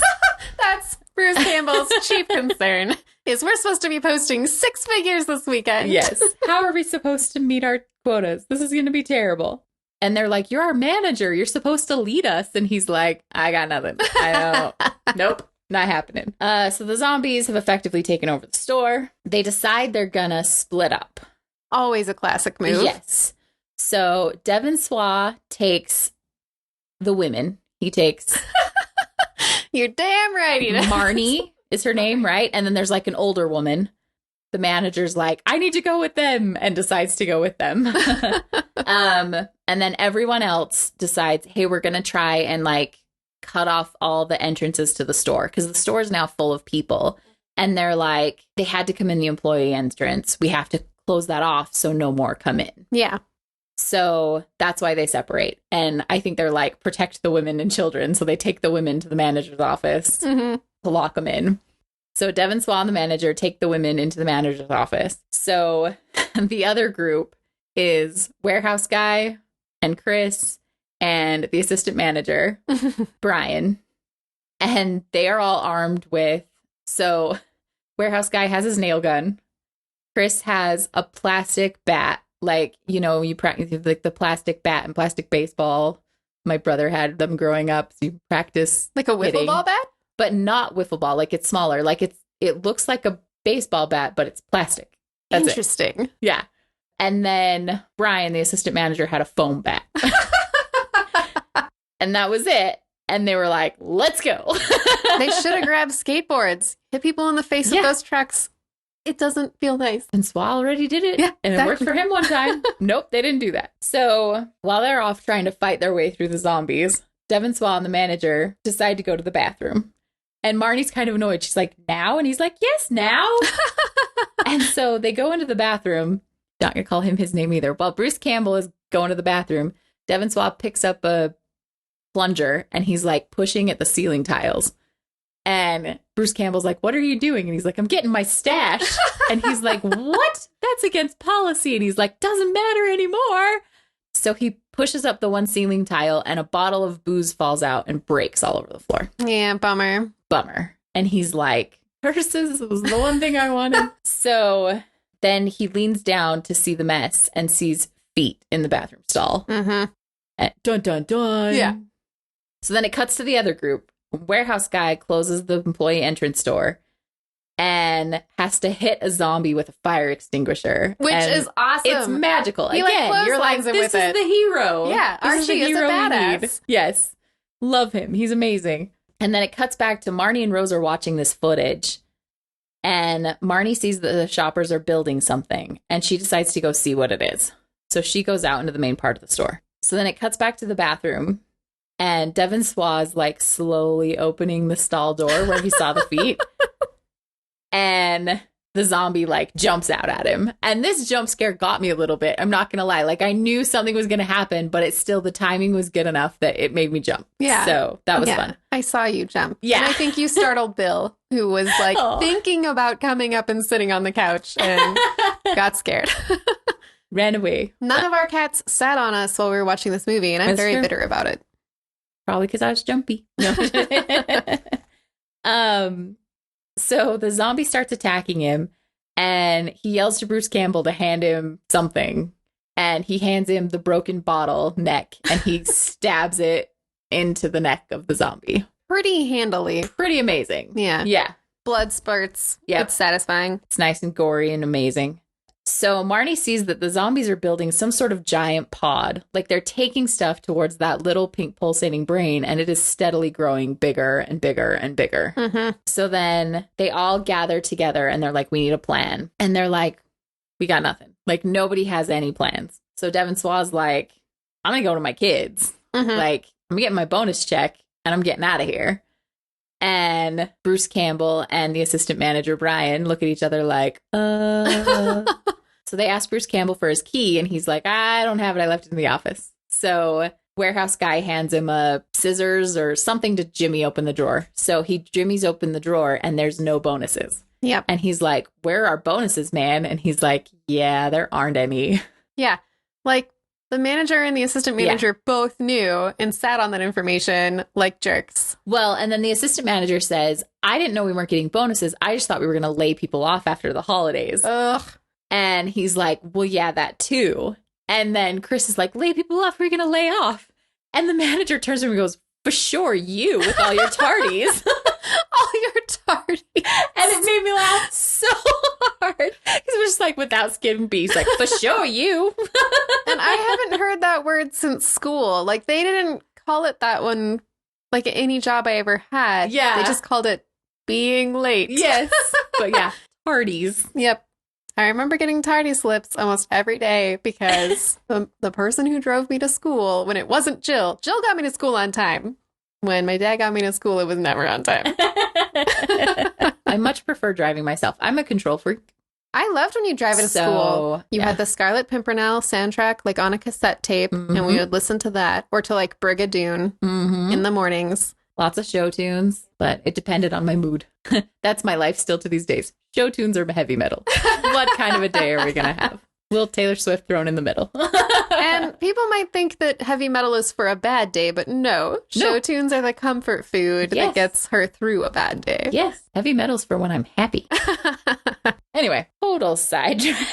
That's Bruce Campbell's chief concern, is we're supposed to be posting 6 figures this weekend. Yes. How are we supposed to meet our quotas? This is going to be terrible. And they're like, you're our manager. You're supposed to lead us. And he's like, I got nothing. I don't. Nope. Not happening. So the zombies have effectively taken over the store. They decide they're going to split up. Always a classic move. Yes. So Devon Sawa takes the women. He takes... You're damn right. Marnie is her name, right? And then there's like an older woman. The manager's like, I need to go with them, and decides to go with them. And then everyone else decides, hey, we're going to try and like cut off all the entrances to the store because the store is now full of people. And they're like, they had to come in the employee entrance. We have to close that off so no more come in. Yeah. So that's why they separate. And I think they're like, protect the women and children. So they take the women to the manager's office to lock them in. So Devon Sawa and the manager take the women into the manager's office. So the other group is warehouse guy and Chris and the assistant manager, Brian. And they are all armed with, so warehouse guy has his nail gun. Chris has a plastic bat, Like, you know, you practice like the plastic bat and plastic baseball. My brother had them growing up. So you practice Like a wiffle hitting, ball bat? but not wiffle ball. Like it's smaller. Like it looks like a baseball bat, but it's plastic. That's Interesting. it. Yeah. And then Brian, the assistant manager, had a foam bat. And that was it. And they were like, let's go. They should have grabbed skateboards. Hit people in the face with those trucks. It doesn't feel nice. And Swa already did it. Yeah, and it worked for him one time. Nope, they didn't do that. So while they're off trying to fight their way through the zombies, Devon Sawa and the manager decide to go to the bathroom. And Marnie's kind of annoyed. She's like, now? And he's like, yes, now. And so they go into the bathroom. Not going to call him his name either. While Bruce Campbell is going to the bathroom, Devon Sawa picks up a plunger and he's like pushing at the ceiling tiles. And Bruce Campbell's like, what are you doing? And he's like, I'm getting my stash. And he's like, what? That's against policy. And he's like, doesn't matter anymore. So he pushes up the one ceiling tile and a bottle of booze falls out and breaks all over the floor. Yeah, bummer. And he's like, curses was the one thing I wanted. So then he leans down to see the mess and sees feet in the bathroom stall. Mm-hmm. And dun, dun, dun. Yeah. So then it cuts to the other group. Warehouse guy closes the employee entrance door and has to hit a zombie with a fire extinguisher. Which is awesome. It's magical. He, Again, you're like, this is the hero. Yeah, Archie is a badass. Yes. Love him. He's amazing. And then it cuts back to Marnie and Rose are watching this footage. And Marnie sees that the shoppers are building something. And she decides to go see what it is. So she goes out into the main part of the store. So then it cuts back to the bathroom. And Devon Sawa's like slowly opening the stall door where he saw the feet. And the zombie like jumps out at him. And this jump scare got me a little bit. I'm not going to lie. Like I knew something was going to happen, but it's still the timing was good enough that it made me jump. Yeah. So that was fun. I saw you jump. Yeah. And I think you startled Bill, who was like thinking about coming up and sitting on the couch and got scared. Ran away. None of our cats sat on us while we were watching this movie. And I'm very bitter about it. Probably because I was jumpy. No. So the zombie starts attacking him and he yells to Bruce Campbell to hand him something. And he hands him the broken bottle neck and he stabs it into the neck of the zombie. Pretty handily. Pretty amazing. Yeah. Yeah. Blood spurts. Yeah. It's satisfying. It's nice and gory and amazing. So Marnie sees that the zombies are building some sort of giant pod. Like they're taking stuff towards that little pink pulsating brain, and it is steadily growing bigger and bigger and bigger. Mm-hmm. So then they all gather together and they're like, we need a plan. And they're like, we got nothing. Like nobody has any plans. So Devon Sawa's like, I'm going to go to my kids. Mm-hmm. Like I'm getting my bonus check and I'm getting out of here. And Bruce Campbell and the assistant manager, Brian, look at each other like, So they ask Bruce Campbell for his key, and he's like, I don't have it. I left it in the office. So warehouse guy hands him a scissors or something to jimmy open the drawer. So he jimmies open the drawer, and there's no bonuses. Yep. And he's like, where are bonuses, man? And he's like, yeah, there aren't any. Yeah. Like, the manager and the assistant manager both knew and sat on that information like jerks. Well, and then the assistant manager says, I didn't know we weren't getting bonuses. I just thought we were going to lay people off after the holidays. Ugh. And he's like, well, yeah, that too. And then Chris is like, lay people off. We're going to lay off. And the manager turns to him and goes, for sure, you with all your tardies. All your tardies. And it made me laugh so hard. Because it was just like, without skin bees, like, for sure, you. And I haven't heard that word since school. Like, they didn't call it that one, like, any job I ever had. Yeah. They just called it being late. Yes. But yeah, tardies. Yep. I remember getting tardy slips almost every day because the person who drove me to school, when it wasn't Jill got me to school on time. When my dad got me to school, it was never on time. I much prefer driving myself. I'm a control freak. I loved when you drive to school. You had the Scarlet Pimpernel soundtrack like on a cassette tape, and we would listen to that, or to like Brigadoon in the mornings. Lots of show tunes, but it depended on my mood. That's my life still to these days. Show tunes are heavy metal. What kind of a day are we going to have? Little Taylor Swift thrown in the middle. And people might think that heavy metal is for a bad day, but no. Show tunes are the comfort food that gets her through a bad day. Yes. Heavy metal's for when I'm happy. Anyway, total sidetrack.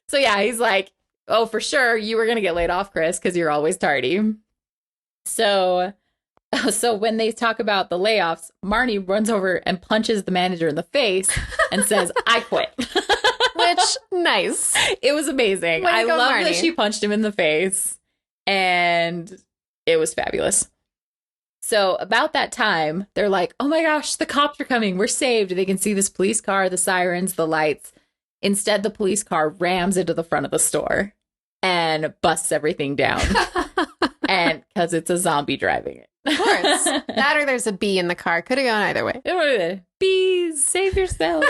So yeah, he's like, oh, for sure, you were going to get laid off, Chris, because you're always tardy. So when they talk about the layoffs, Marnie runs over and punches the manager in the face and says, I quit. Which, nice. It was amazing. I love that she punched him in the face, and it was fabulous. So about that time, they're like, oh my gosh, the cops are coming. We're saved. They can see this police car, the sirens, the lights. Instead, the police car rams into the front of the store and busts everything down. And because it's a zombie driving it. Of course. That or there's a bee in the car. Could have gone either way. Bees, save yourself.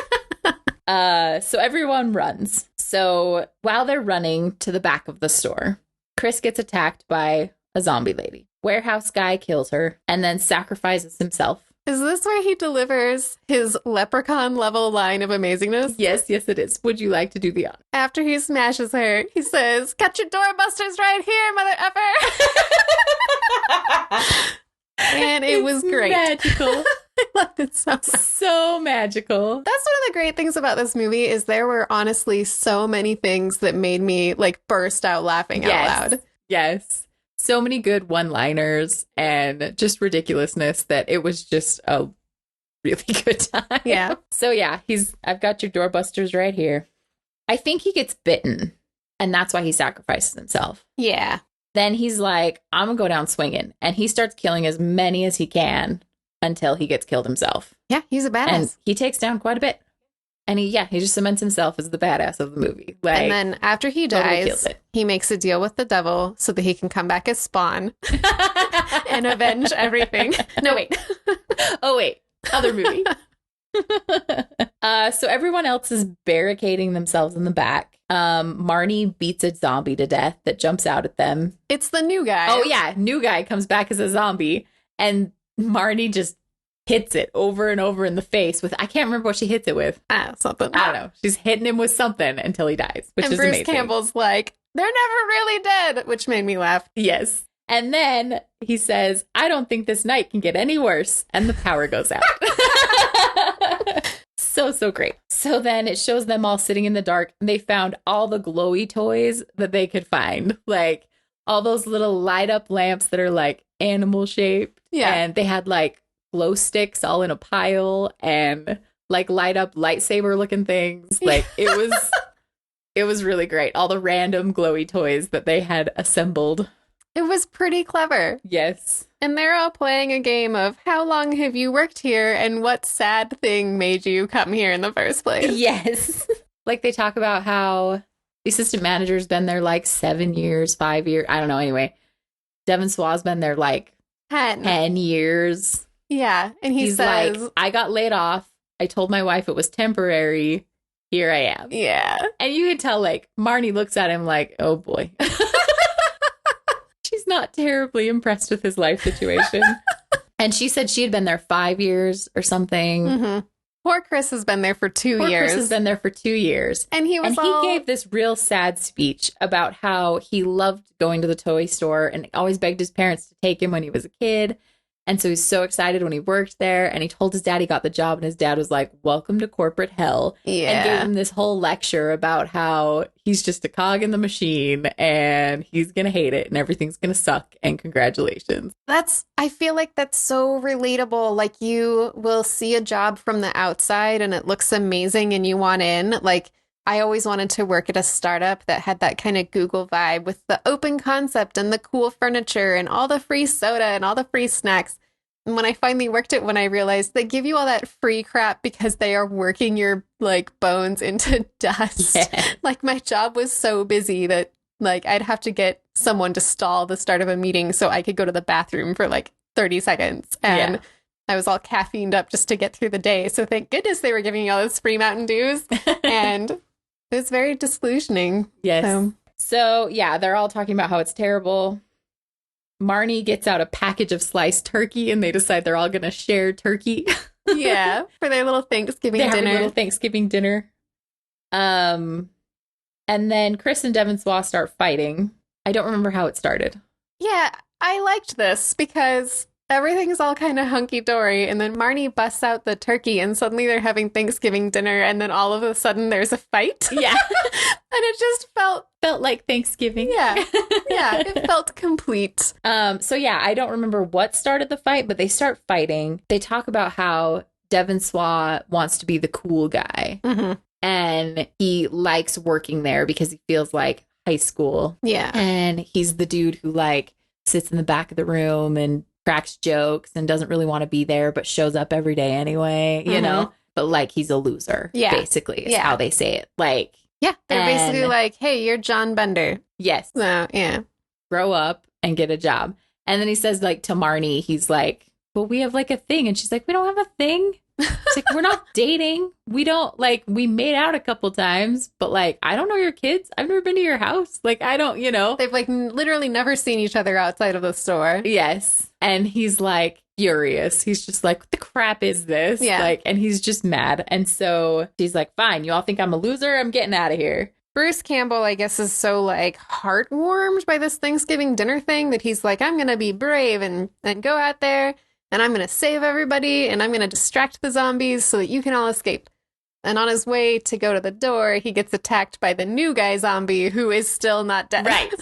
So everyone runs. So while they're running to the back of the store, Chris gets attacked by a zombie lady. Warehouse guy kills her and then sacrifices himself. Is this where he delivers his leprechaun level line of amazingness? Yes, it is. Would you like to do the honor? After he smashes her, he says, "Got your doorbusters right here, mother effer." And it was great. Magical. I loved it so much. So magical. That's one of the great things about this movie is there were honestly so many things that made me like burst out laughing out loud. Yes. So many good one-liners and just ridiculousness that it was just a really good time. Yeah. So yeah, I've got your doorbusters right here. I think he gets bitten and that's why he sacrifices himself. Yeah. Then he's like, I'm gonna go down swinging. And he starts killing as many as he can until he gets killed himself. Yeah, he's a badass. And he takes down quite a bit. And he just cements himself as the badass of the movie. Like, and then after he dies, he makes a deal with the devil so that he can come back as Spawn and avenge everything. No, wait. Oh, wait. Other movie. So everyone else is barricading themselves in the back. Marnie beats a zombie to death that jumps out at them. It's the new guy. Oh, yeah. New guy comes back as a zombie. And Marnie just hits it over and over in the face with, I can't remember what she hits it with. Something. I don't know. She's hitting him with something until he dies, which is Bruce amazing. Campbell's like, they're never really dead, which made me laugh. Yes. And then he says, I don't think this night can get any worse. And the power goes out. So great. So then it shows them all sitting in the dark. And they found all the glowy toys that they could find. Like all those little light up lamps that are like animal shaped. Yeah. And they had like glow sticks all in a pile and like light up lightsaber looking things. Like it was really great. All the random glowy toys that they had assembled. It was pretty clever. Yes. And they're all playing a game of how long have you worked here and what sad thing made you come here in the first place? Yes. Like they talk about how the assistant manager's been there like 7 years, 5 years. I don't know. Anyway, Devon Sawa's been there like 10 years. Yeah. And he's says, like, I got laid off. I told my wife it was temporary. Here I am. Yeah. And you can tell like Marnie looks at him like, oh boy. She's not terribly impressed with his life situation. And she said she had been there 5 years or something. Mm-hmm. Poor Chris has been there for 2 years. Chris has been there for 2 years. And he gave this real sad speech about how he loved going to the toy store and always begged his parents to take him when he was a kid. And so he was so excited when he worked there. And he told his dad he got the job. And his dad was like, welcome to corporate hell. Yeah. And gave him this whole lecture about how he's just a cog in the machine and he's going to hate it and everything's going to suck. And congratulations. I feel like that's so relatable. Like you will see a job from the outside and it looks amazing and you want in. Like I always wanted to work at a startup that had that kind of Google vibe with the open concept and the cool furniture and all the free soda and all the free snacks. And when I finally worked at one, I realized they give you all that free crap because they are working your like bones into dust. Yeah. Like my job was so busy that like I'd have to get someone to stall the start of a meeting so I could go to the bathroom for like 30 seconds. And I was all caffeined up just to get through the day. So thank goodness they were giving me all those free Mountain Dews. And it was very disillusioning. Yes. So, yeah, they're all talking about how it's terrible. Marnie gets out a package of sliced turkey and they decide they're all going to share turkey. Yeah, for their little Thanksgiving dinner. And then Chris and Devon Sawa start fighting. I don't remember how it started. Yeah, I liked this because everything's all kind of hunky-dory, and then Marnie busts out the turkey, and suddenly they're having Thanksgiving dinner, and then all of a sudden there's a fight. Yeah. And it just felt like Thanksgiving. Yeah. Yeah, it felt complete. So yeah, I don't remember what started the fight, but they start fighting. They talk about how Devon Sawa wants to be the cool guy. Mm-hmm. And he likes working there because he feels like high school. Yeah. And he's the dude who like sits in the back of the room and cracks jokes and doesn't really want to be there, but shows up every day anyway, you know? But like he's a loser, basically, is how they say it. Like, yeah, they're basically like, hey, you're John Bender. Yes. So, yeah. Grow up and get a job. And then he says, like, to Marnie, he's like, well, we have like a thing. And she's like, we don't have a thing. It's like, we're not dating. We don't, like, we made out a couple times, but like, I don't know your kids. I've never been to your house. Like, I don't, you know. They've like literally never seen each other outside of the store. Yes. And he's like furious. He's just like, what the crap is this? Yeah. Like, and he's just mad. And so she's like, fine, you all think I'm a loser? I'm getting out of here. Bruce Campbell, I guess, is so like heartwarmed by this Thanksgiving dinner thing that he's like, I'm going to be brave and go out there. And I'm going to save everybody, and I'm going to distract the zombies so that you can all escape. And on his way to go to the door, he gets attacked by the new guy zombie who is still not dead. Right.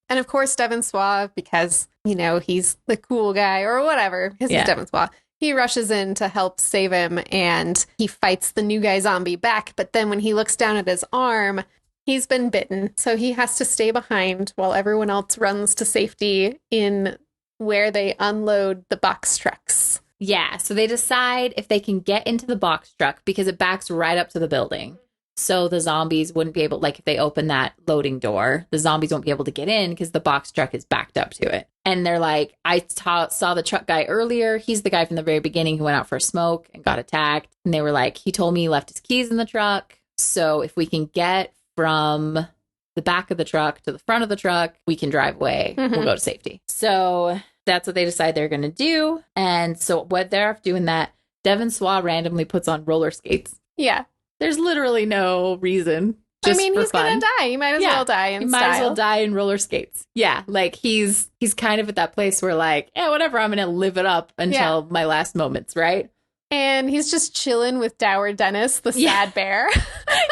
And of course, Devon Sawa, because, you know, he's the cool guy or whatever, because he's Devon Sawa, he rushes in to help save him, and he fights the new guy zombie back. But then when he looks down at his arm, he's been bitten. So he has to stay behind while everyone else runs to safety in where they unload the box trucks. Yeah, so they decide if they can get into the box truck because it backs right up to the building. So the zombies wouldn't be able, like if they open that loading door, the zombies won't be able to get in because the box truck is backed up to it. And they're like, I saw the truck guy earlier. He's the guy from the very beginning who went out for a smoke and got attacked. And they were like, he told me he left his keys in the truck. So if we can get from the back of the truck to the front of the truck, we can drive away. Mm-hmm. We'll go to safety. So that's what they decide they're going to do. And so what they're off doing that, Devon Sawa randomly puts on roller skates. Yeah. There's literally no reason. Just he's going to die. He might as well die in style. He might as well die in roller skates. Yeah. Like he's kind of at that place where like, whatever, I'm going to live it up until my last moments, right? And he's just chilling with Dour Dennis, the sad bear.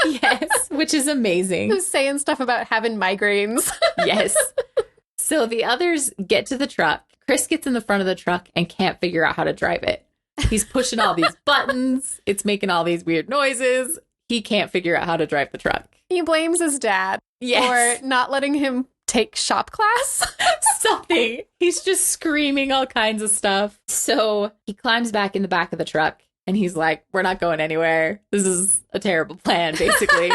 Yes, which is amazing. Who's saying stuff about having migraines. Yes. So the others get to the truck. Chris gets in the front of the truck and can't figure out how to drive it. He's pushing all these buttons. It's making all these weird noises. He can't figure out how to drive the truck. He blames his dad for not letting him take shop class. Something. He's just screaming all kinds of stuff. So he climbs back in the back of the truck and he's like, we're not going anywhere. This is a terrible plan, basically.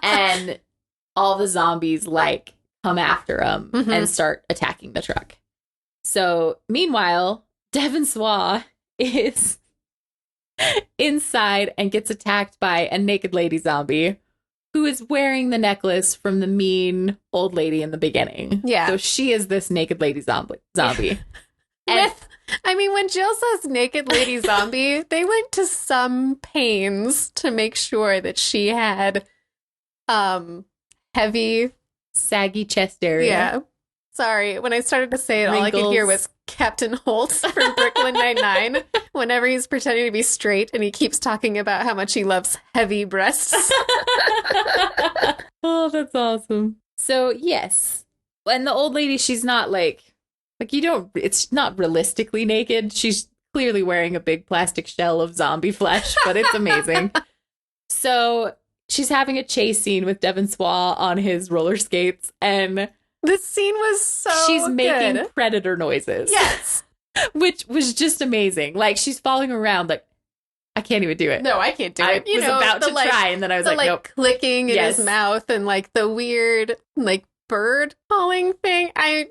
And all the zombies like come after him and start attacking the truck. So meanwhile, Devon Sawa is inside and gets attacked by a naked lady zombie who is wearing the necklace from the mean old lady in the beginning. Yeah. So she is this naked lady zombie. When Jill says naked lady zombie, they went to some pains to make sure that she had heavy, saggy chest area. Yeah. Sorry, when I started to say it, all I could hear was Captain Holt from Brooklyn Nine-Nine whenever he's pretending to be straight and he keeps talking about how much he loves heavy breasts. Oh, that's awesome. So, yes. And the old lady, she's not it's not realistically naked. She's clearly wearing a big plastic shell of zombie flesh, but it's amazing. So, she's having a chase scene with Devon Sawa on his roller skates, and this scene was so she's making good. Predator noises. Yes. Which was just amazing. Like, she's falling around, like, I can't even do it. No, I can't do it. I was about to try, and then I was like, nope. Clicking in his mouth and, like, the weird, like, bird calling thing. I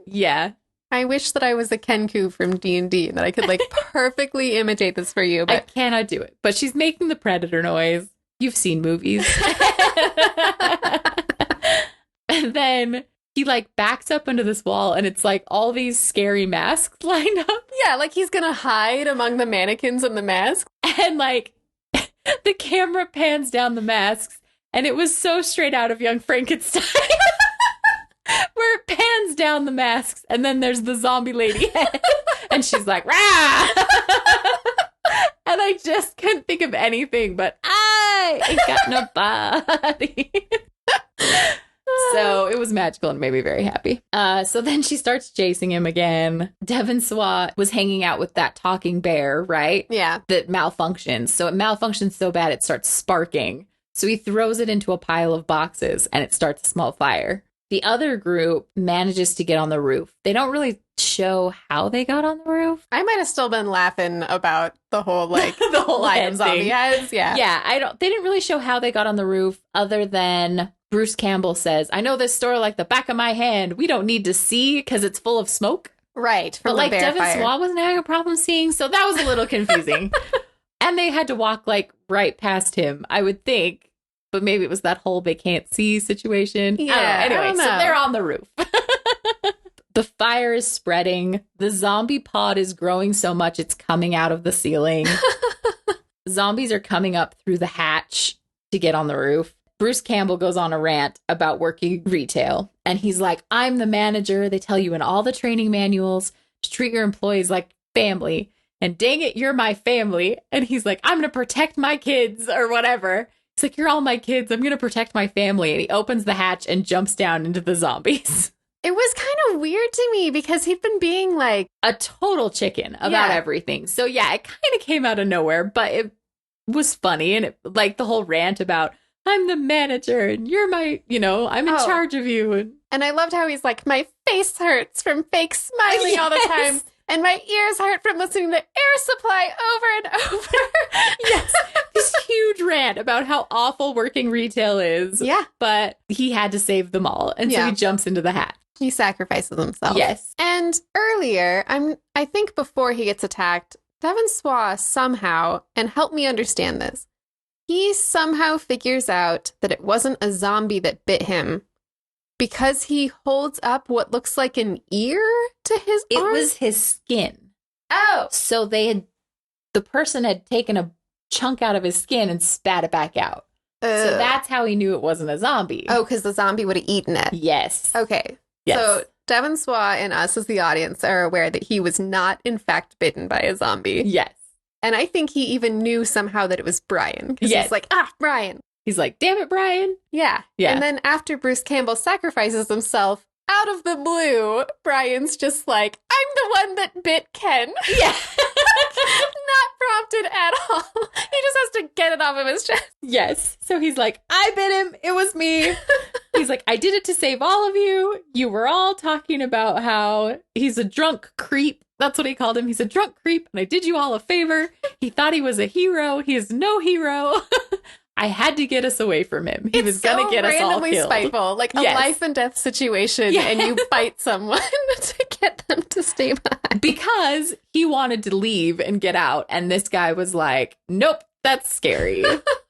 wish that I was a Kenku from D&D and that I could, like, perfectly imitate this for you. But I cannot do it. But she's making the Predator noise. You've seen movies. And then he like backs up into this wall and it's like all these scary masks lined up. Yeah, like he's gonna hide among the mannequins and the masks. And like the camera pans down the masks and it was so straight out of Young Frankenstein. Where it pans down the masks and then there's the zombie lady head. And she's like, rah! And I just couldn't think of anything but I ain't got nobody. So it was magical and made me very happy. So then she starts chasing him again. Devon Sawa was hanging out with that talking bear, right? Yeah. That malfunctions. So it malfunctions so bad it starts sparking. So he throws it into a pile of boxes and it starts a small fire. The other group manages to get on the roof. They don't really show how they got on the roof. I might have still been laughing about the whole like The whole lion head zombie thing. heads. Yeah. Yeah, they didn't really show how they got on the roof other than Bruce Campbell says, I know this store like the back of my hand. We don't need to see because it's full of smoke. Right. But From like the bear Devon fire. Sawa wasn't having a problem seeing, so that was a little confusing. And they had to walk like right past him, I would think. But maybe it was that whole they can't see situation. Yeah, I don't know. I Anyway, don't so know. they're on the roof. The fire is spreading. The zombie pod is growing so much it's coming out of the ceiling. Zombies are coming up through the hatch to get on the roof. Bruce Campbell goes on a rant about working retail. And he's like, I'm the manager. They tell you in all the training manuals to treat your employees like family. And dang it, you're my family. And he's like, I'm going to protect my kids or whatever. He's like, you're all my kids. I'm going to protect my family. And he opens the hatch and jumps down into the zombies. It was kind of weird to me because he'd been being like A total chicken about everything. So yeah, it kind of came out of nowhere, but it was funny. And it, like the whole rant about, I'm the manager and you're my, I'm in charge of you. And I loved how he's like, my face hurts from fake smiling all the time. And my ears hurt from listening to Air Supply over and over. Yes. This huge rant about how awful working retail is. Yeah. But he had to save them all. And so he jumps into the hat. He sacrifices himself. Yes. And earlier, I think before he gets attacked, Devon Sawa somehow, and help me understand this, he somehow figures out that it wasn't a zombie that bit him because he holds up what looks like an ear to his arm. It was his skin. Oh. So the person had taken a chunk out of his skin and spat it back out. So that's how he knew it wasn't a zombie. Oh, because the zombie would have eaten it. Yes. Okay. Yes. So Devon Sawa and us as the audience are aware that he was not, in fact, bitten by a zombie. Yes. And I think he even knew somehow that it was Brian. Because Yes. he's like, Brian. He's like, damn it, Brian. Yeah. Yeah. And then after Bruce Campbell sacrifices himself, out of the blue, Brian's just like, I'm the one that bit Ken. Yeah. Not prompted at all. He just has to get it off of his chest. Yes. So he's like, I bit him. It was me. He's like, I did it to save all of you. You were all talking about how he's a drunk creep. That's what he called him. He's a drunk creep. And I did you all a favor. He thought he was a hero. He is no hero. I had to get us away from him. He was going to get us all killed. Spiteful. Like a life and death situation. Yeah. And you bite someone to get them to stay behind. Because he wanted to leave and get out. And this guy was like, nope, that's scary.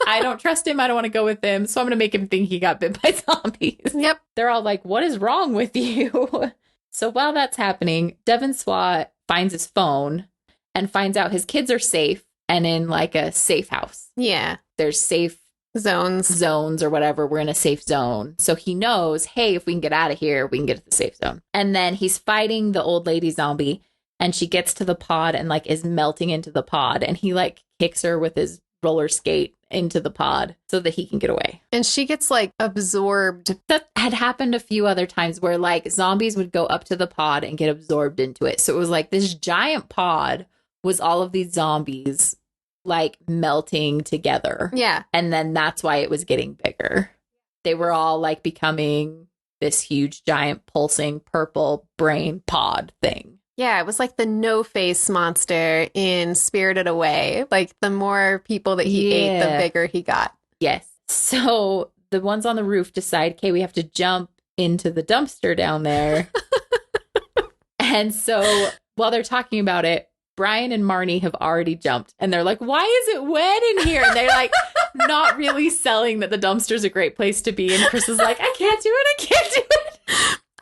I don't trust him. I don't want to go with him. So I'm going to make him think he got bit by zombies. Yep. They're all like, what is wrong with you? So while that's happening, Devon Sawa finds his phone and finds out his kids are safe and in like a safe house. Yeah. There's safe zones or whatever. We're in a safe zone. So he knows, hey, if we can get out of here, we can get to the safe zone. And then he's fighting the old lady zombie and she gets to the pod and like is melting into the pod. And he like kicks her with his roller skate into the pod so that he can get away. And she gets like absorbed. That had happened a few other times where like zombies would go up to the pod and get absorbed into it. So it was like this giant pod was all of these zombies like melting together. Yeah. And then that's why it was getting bigger. They were all like becoming this huge, giant, pulsing purple brain pod thing. Yeah, it was like the no-face monster in Spirited Away. Like the more people that he ate, the bigger he got. Yes. So the ones on the roof decide, okay, we have to jump into the dumpster down there. And so while they're talking about it, Brian and Marnie have already jumped and they're like, why is it wet in here? And they're like, not really selling that the dumpster's a great place to be. And Chris is like, I can't do it. I can't do it.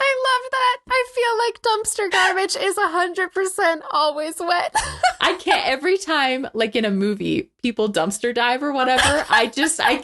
I love that. I feel like dumpster garbage is 100% always wet. I can't, every time, like in a movie, people dumpster dive or whatever, I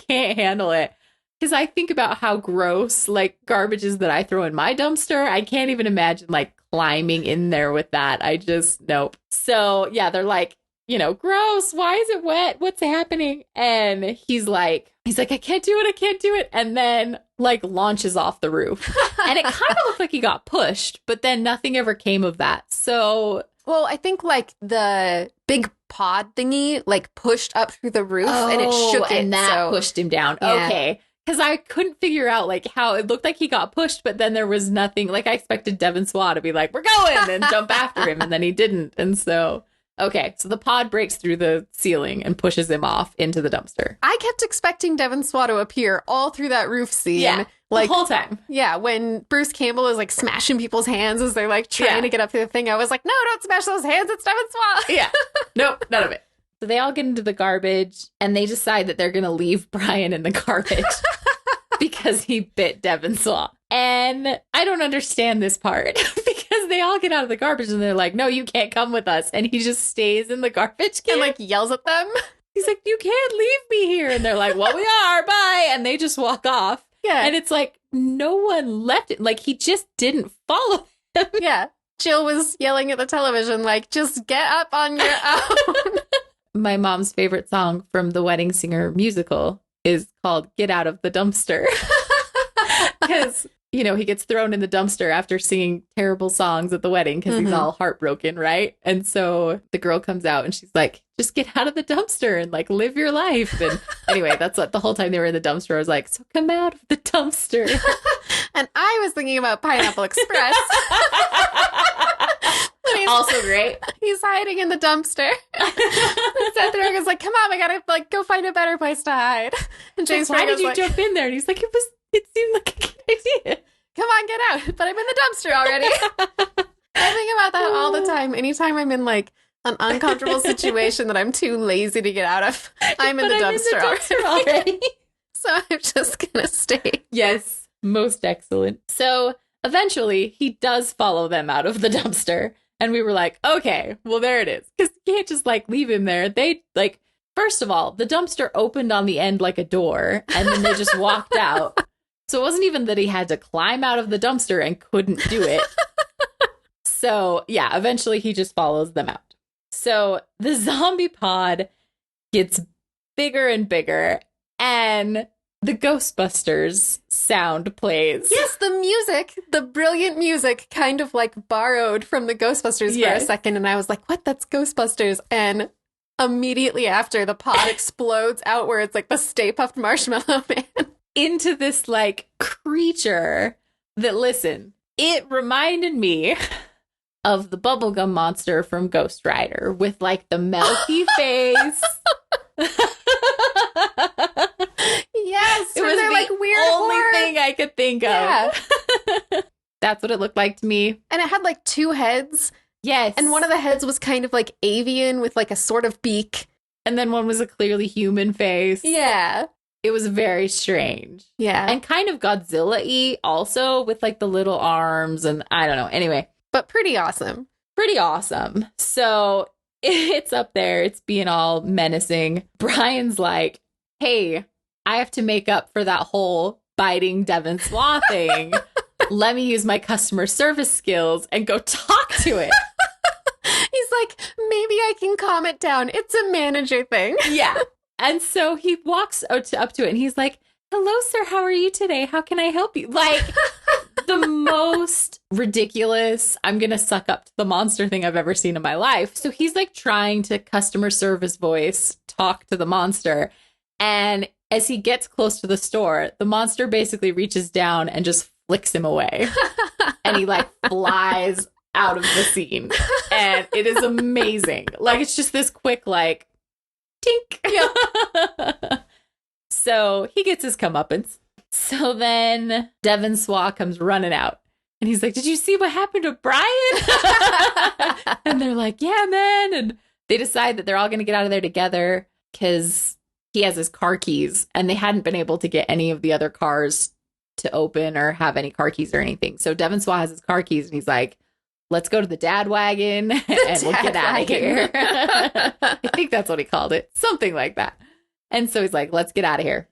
can't handle it. Because I think about how gross, like, garbage is that I throw in my dumpster. I can't even imagine, like, climbing in there with that. I just, nope. So, yeah, they're like, gross. Why is it wet? What's happening? And he's like, I can't do it. I can't do it. And then, like, launches off the roof. And it kind of looked like he got pushed, but then nothing ever came of that. So, well, I think, like, the big pod thingy, like, pushed up through the roof and it shook it. And that pushed him down. Yeah. Okay. Because I couldn't figure out, like, how it looked like he got pushed, but then there was nothing. Like, I expected Devon Sawa to be like, we're going, and jump after him, and then he didn't. And so, okay, so the pod breaks through the ceiling and pushes him off into the dumpster. I kept expecting Devon Sawa to appear all through that roof scene. Yeah, like, the whole time. Yeah, when Bruce Campbell is, like, smashing people's hands as they're, like, trying to get up through the thing, I was like, no, don't smash those hands, it's Devon Sawa. Yeah, nope, none of it. So they all get into the garbage, and they decide that they're going to leave Brian in the garbage. Because he bit Devon Sawa. And I don't understand this part because they all get out of the garbage and they're like, no, you can't come with us. And he just stays in the garbage can. And, like, yells at them. He's like, you can't leave me here. And they're like, well, we are. Bye. And they just walk off. Yeah. And it's like, no one left it. Like, he just didn't follow him. Yeah. Jill was yelling at the television, like, just get up on your own. My mom's favorite song from the Wedding Singer musical is called Get Out of the Dumpster. Because, he gets thrown in the dumpster after singing terrible songs at the wedding because he's all heartbroken, right? And so the girl comes out and she's like, just get out of the dumpster and, like, live your life. And anyway, that's what the whole time they were in the dumpster, I was like, so come out of the dumpster. And I was thinking about Pineapple Express. Also great. He's hiding in the dumpster. Seth Rogen's like, come on, we gotta, like, go find a better place to hide. And James why did you jump in there? And he's like, it seemed like a good idea. Come on, get out. But I'm in the dumpster already. I think about that all the time. Anytime I'm in, like, an uncomfortable situation that I'm too lazy to get out of, I'm in the dumpster already. So I'm just gonna stay. Yes, most excellent. So eventually he does follow them out of the dumpster. And we were like, okay, well, there it is. Because you can't just, like, leave him there. They, like, first of all, the dumpster opened on the end like a door, and then they just walked out. So it wasn't even that he had to climb out of the dumpster and couldn't do it. So, yeah, eventually he just follows them out. So the zombie pod gets bigger and bigger, and the Ghostbusters sound plays. Yes, the music, the brilliant music, kind of, like, borrowed from the Ghostbusters for a second. And I was like, what? That's Ghostbusters. And immediately after, the pod explodes outwards like the Stay Puft Marshmallow Man. Into this, like, creature that, listen, it reminded me of the bubblegum monster from Ghost Rider with, like, the milky face. Yes, it was their, like, weird only thing I could think of. That's what it looked like to me. And it had, like, two heads. Yes. And one of the heads was kind of, like, avian with, like, a sort of beak. And then one was a clearly human face. Yeah. It was very strange. Yeah. And kind of Godzilla-y also with, like, the little arms and I don't know. Anyway. But pretty awesome. Pretty awesome. So it's up there. It's being all menacing. Brian's like, hey, I have to make up for that whole biting Devon Sawa thing. Let me use my customer service skills and go talk to it. He's like, maybe I can calm it down. It's a manager thing. Yeah. And so he walks up to it and he's like, hello, sir. How are you today? How can I help you? Like, the most ridiculous, I'm going to suck up to the monster thing I've ever seen in my life. So he's, like, trying to customer service voice talk to the monster. And as he gets close to the store, the monster basically reaches down and just flicks him away. And he, like, flies out of the scene. And it is amazing. Like, it's just this quick, like, tink. Yeah. So he gets his comeuppance. So then Devon Sawa comes running out. And he's like, did you see what happened to Brian? And they're like, yeah, man. And they decide that they're all going to get out of there together because he has his car keys. And they hadn't been able to get any of the other cars to open or have any car keys or anything. So Devon Sawa has his car keys and he's like, let's go to the dad wagon and we'll get out of here. I think that's what he called it. Something like that. And so he's like, let's get out of here.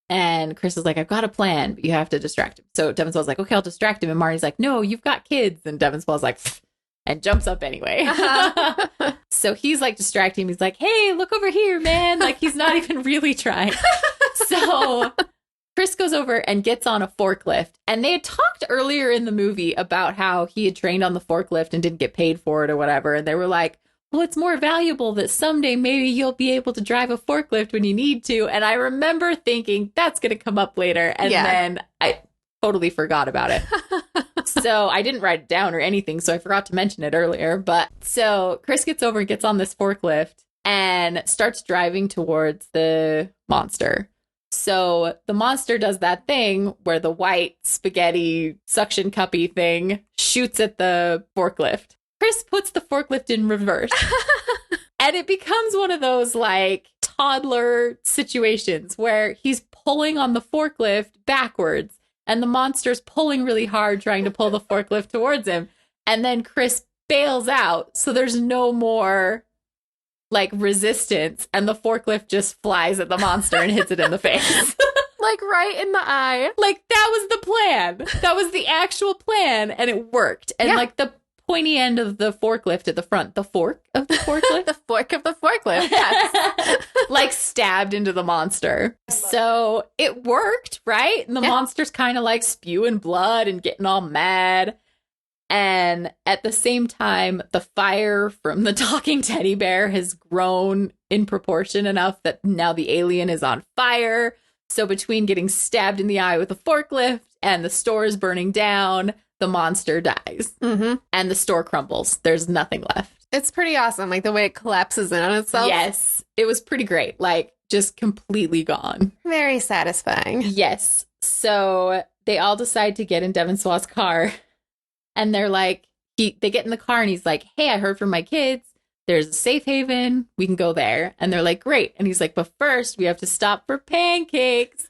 And Chris is like, I've got a plan, but you have to distract him. So Devon Sawa's like, okay, I'll distract him. And Marty's like, no, you've got kids. And Devon Sawa's like, pfft, and jumps up anyway. So he's like distracting him. He's like, hey, look over here, man. Like, he's not even really trying. So Chris goes over and gets on a forklift. And they had talked earlier in the movie about how he had trained on the forklift and didn't get paid for it or whatever. And they were like, well, it's more valuable that someday maybe you'll be able to drive a forklift when you need to. And I remember thinking that's going to come up later. And then I totally forgot about it. So I didn't write it down or anything. So I forgot to mention it earlier. But so Chris gets over and gets on this forklift and starts driving towards the monster. So the monster does that thing where the white spaghetti suction cuppy thing shoots at the forklift. Chris puts the forklift in reverse. And it becomes one of those like toddler situations where he's pulling on the forklift backwards and the monster's pulling really hard trying to pull the forklift towards him. And then Chris bails out. So there's no more like resistance. And the forklift just flies at the monster and hits it in the face. Like right in the eye. Like that was the plan. That was the actual plan. And it worked. And like the pointy end of the forklift at the front, the fork of the forklift, the fork of the forklift, yes. Like stabbed into the monster. So it worked, right? And the monster's kind of like spewing blood and getting all mad. And at the same time, the fire from the talking teddy bear has grown in proportion enough that now the alien is on fire. So between getting stabbed in the eye with a forklift and the store is burning down, the monster dies. Mm-hmm. And the store crumbles. There's nothing left. It's pretty awesome, like the way it collapses in on itself. Yes, it was pretty great. Like, just completely gone. Very satisfying. Yes. So they all decide to get in Devon Sawa's car. And they're like, they get in the car and he's like, hey, I heard from my kids. There's a safe haven. We can go there. And they're like, great. And he's like, but first we have to stop for pancakes.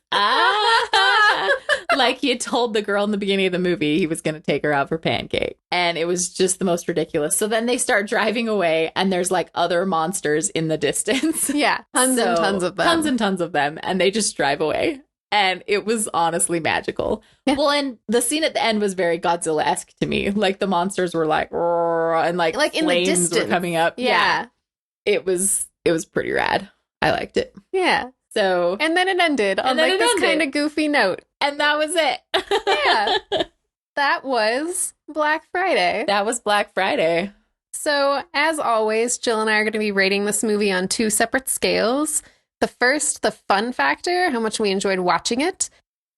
Like he had told the girl in the beginning of the movie he was going to take her out for pancake. And it was just the most ridiculous. So then they start driving away and there's like other monsters in the distance. Yeah. Tons and tons of them. Tons and tons of them. And they just drive away. And it was honestly magical. Yeah. Well, and the scene at the end was very Godzilla-esque to me. Like the monsters were like, and like in the flames distance were coming up. Yeah. It was pretty rad. I liked it. Yeah. So and then it ended on like this kind of goofy note. And that was it. Yeah. That was Black Friday. That was Black Friday. So as always, Jill and I are going to be rating this movie on two separate scales. The first, the fun factor, how much we enjoyed watching it.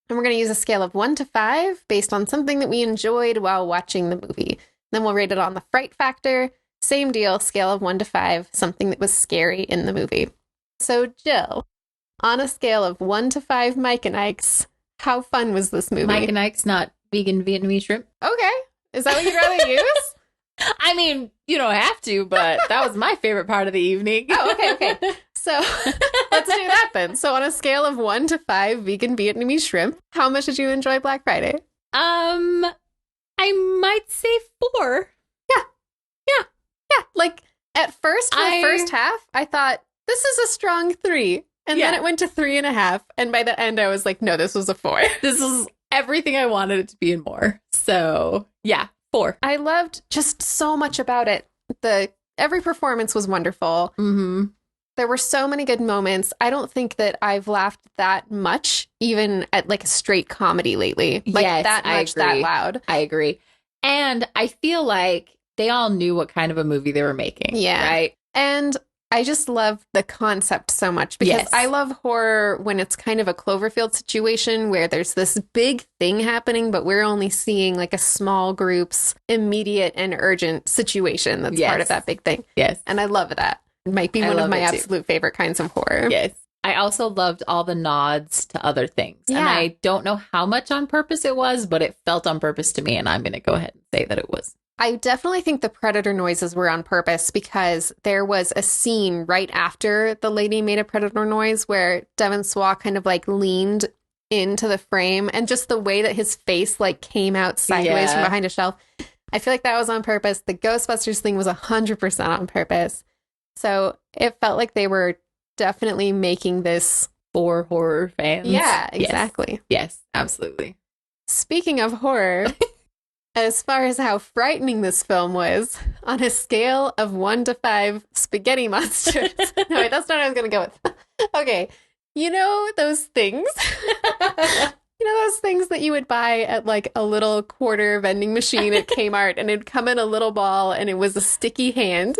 And we're going to use a scale of 1 to 5 based on something that we enjoyed while watching the movie. Then we'll rate it on the fright factor. Same deal, scale of 1 to 5, something that was scary in the movie. So Jill, on a scale of 1 to 5 Mike and Ike's, how fun was this movie? Mike and Ike's not vegan Vietnamese shrimp. Okay. Is that what you'd rather use? I mean, you don't have to, but that was my favorite part of the evening. Oh, okay. So let's do that then. So on a scale of 1 to 5 vegan Vietnamese shrimp, how much did you enjoy Black Friday? I might say 4. Yeah. Like at first, the first half, I thought this is a strong 3. And then it went to 3.5. And by the end, I was like, no, this was a 4. This is everything I wanted it to be and more. So yeah, 4. I loved just so much about it. Every performance was wonderful. Mm-hmm. There were so many good moments. I don't think that I've laughed that much, even at like a straight comedy lately. Like yes, that much, that loud. I agree. And I feel like they all knew what kind of a movie they were making. Yeah. Right. And I just love the concept so much because I love horror when it's kind of a Cloverfield situation where there's this big thing happening, but we're only seeing like a small group's immediate and urgent situation that's part of that big thing. Yes. And I love that. It might be one of my absolute favorite kinds of horror. Yes. I also loved all the nods to other things. Yeah. And I don't know how much on purpose it was, but it felt on purpose to me. And I'm going to go ahead and say that it was. I definitely think the predator noises were on purpose because there was a scene right after the lady made a predator noise where Devon Sawa kind of like leaned into the frame and just the way that his face like came out sideways from behind a shelf. I feel like that was on purpose. The Ghostbusters thing was 100% on purpose. So it felt like they were definitely making this for horror fans. Yeah, exactly. Yes, absolutely. Speaking of horror, as far as how frightening this film was, on a scale of 1 to 5 spaghetti monsters. No, wait, that's not what I was going to go with. Okay. You know those things? You know those things that you would buy at like a little quarter vending machine at Kmart, and it'd come in a little ball and it was a sticky hand,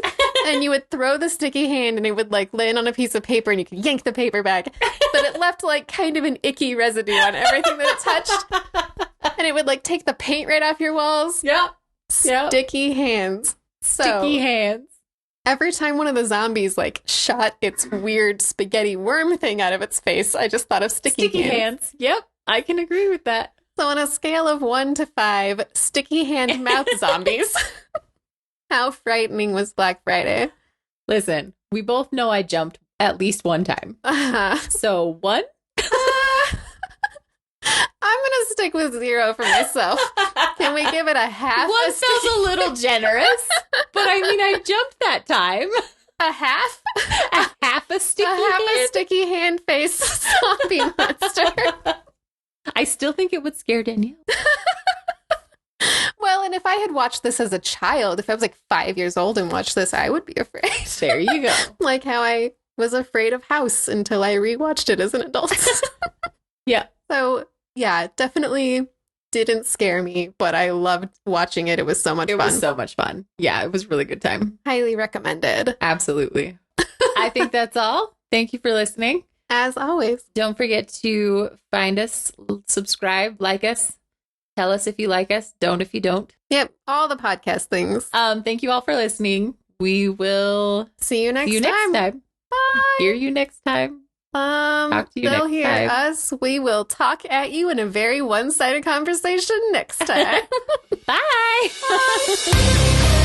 and you would throw the sticky hand and it would like land on a piece of paper and you could yank the paper back, but it left like kind of an icky residue on everything that it touched, and it would like take the paint right off your walls. Yep. Sticky hands. Sticky hands. Every time one of the zombies like shot its weird spaghetti worm thing out of its face, I just thought of sticky hands. Yep. I can agree with that. So on a scale of 1 to 5, sticky hand mouth zombies, how frightening was Black Friday? Listen, we both know I jumped at least one time. So 1? I'm going to stick with 0 for myself. Can we give it a half? 1 feels a little generous, but I mean, I jumped that time. A half? A half a sticky hand? A sticky hand face zombie monster. I still think it would scare Danielle. Well, and if I had watched this as a child, if I was like 5 years old and watched this, I would be afraid. There you go. Like how I was afraid of House until I rewatched it as an adult. Yeah. So, yeah, definitely didn't scare me, but I loved watching it. It was so much fun. It was so much fun. Yeah, it was a really good time. Highly recommended. Absolutely. I think that's all. Thank you for listening. As always. Don't forget to find us, subscribe, like us, tell us if you like us, don't if you don't. Yep, all the podcast things. Thank you all for listening. We will see you next time. Bye. Hear you next time. Talk to you they'll next hear time. us. We will talk at you in a very one-sided conversation next time. Bye. Bye.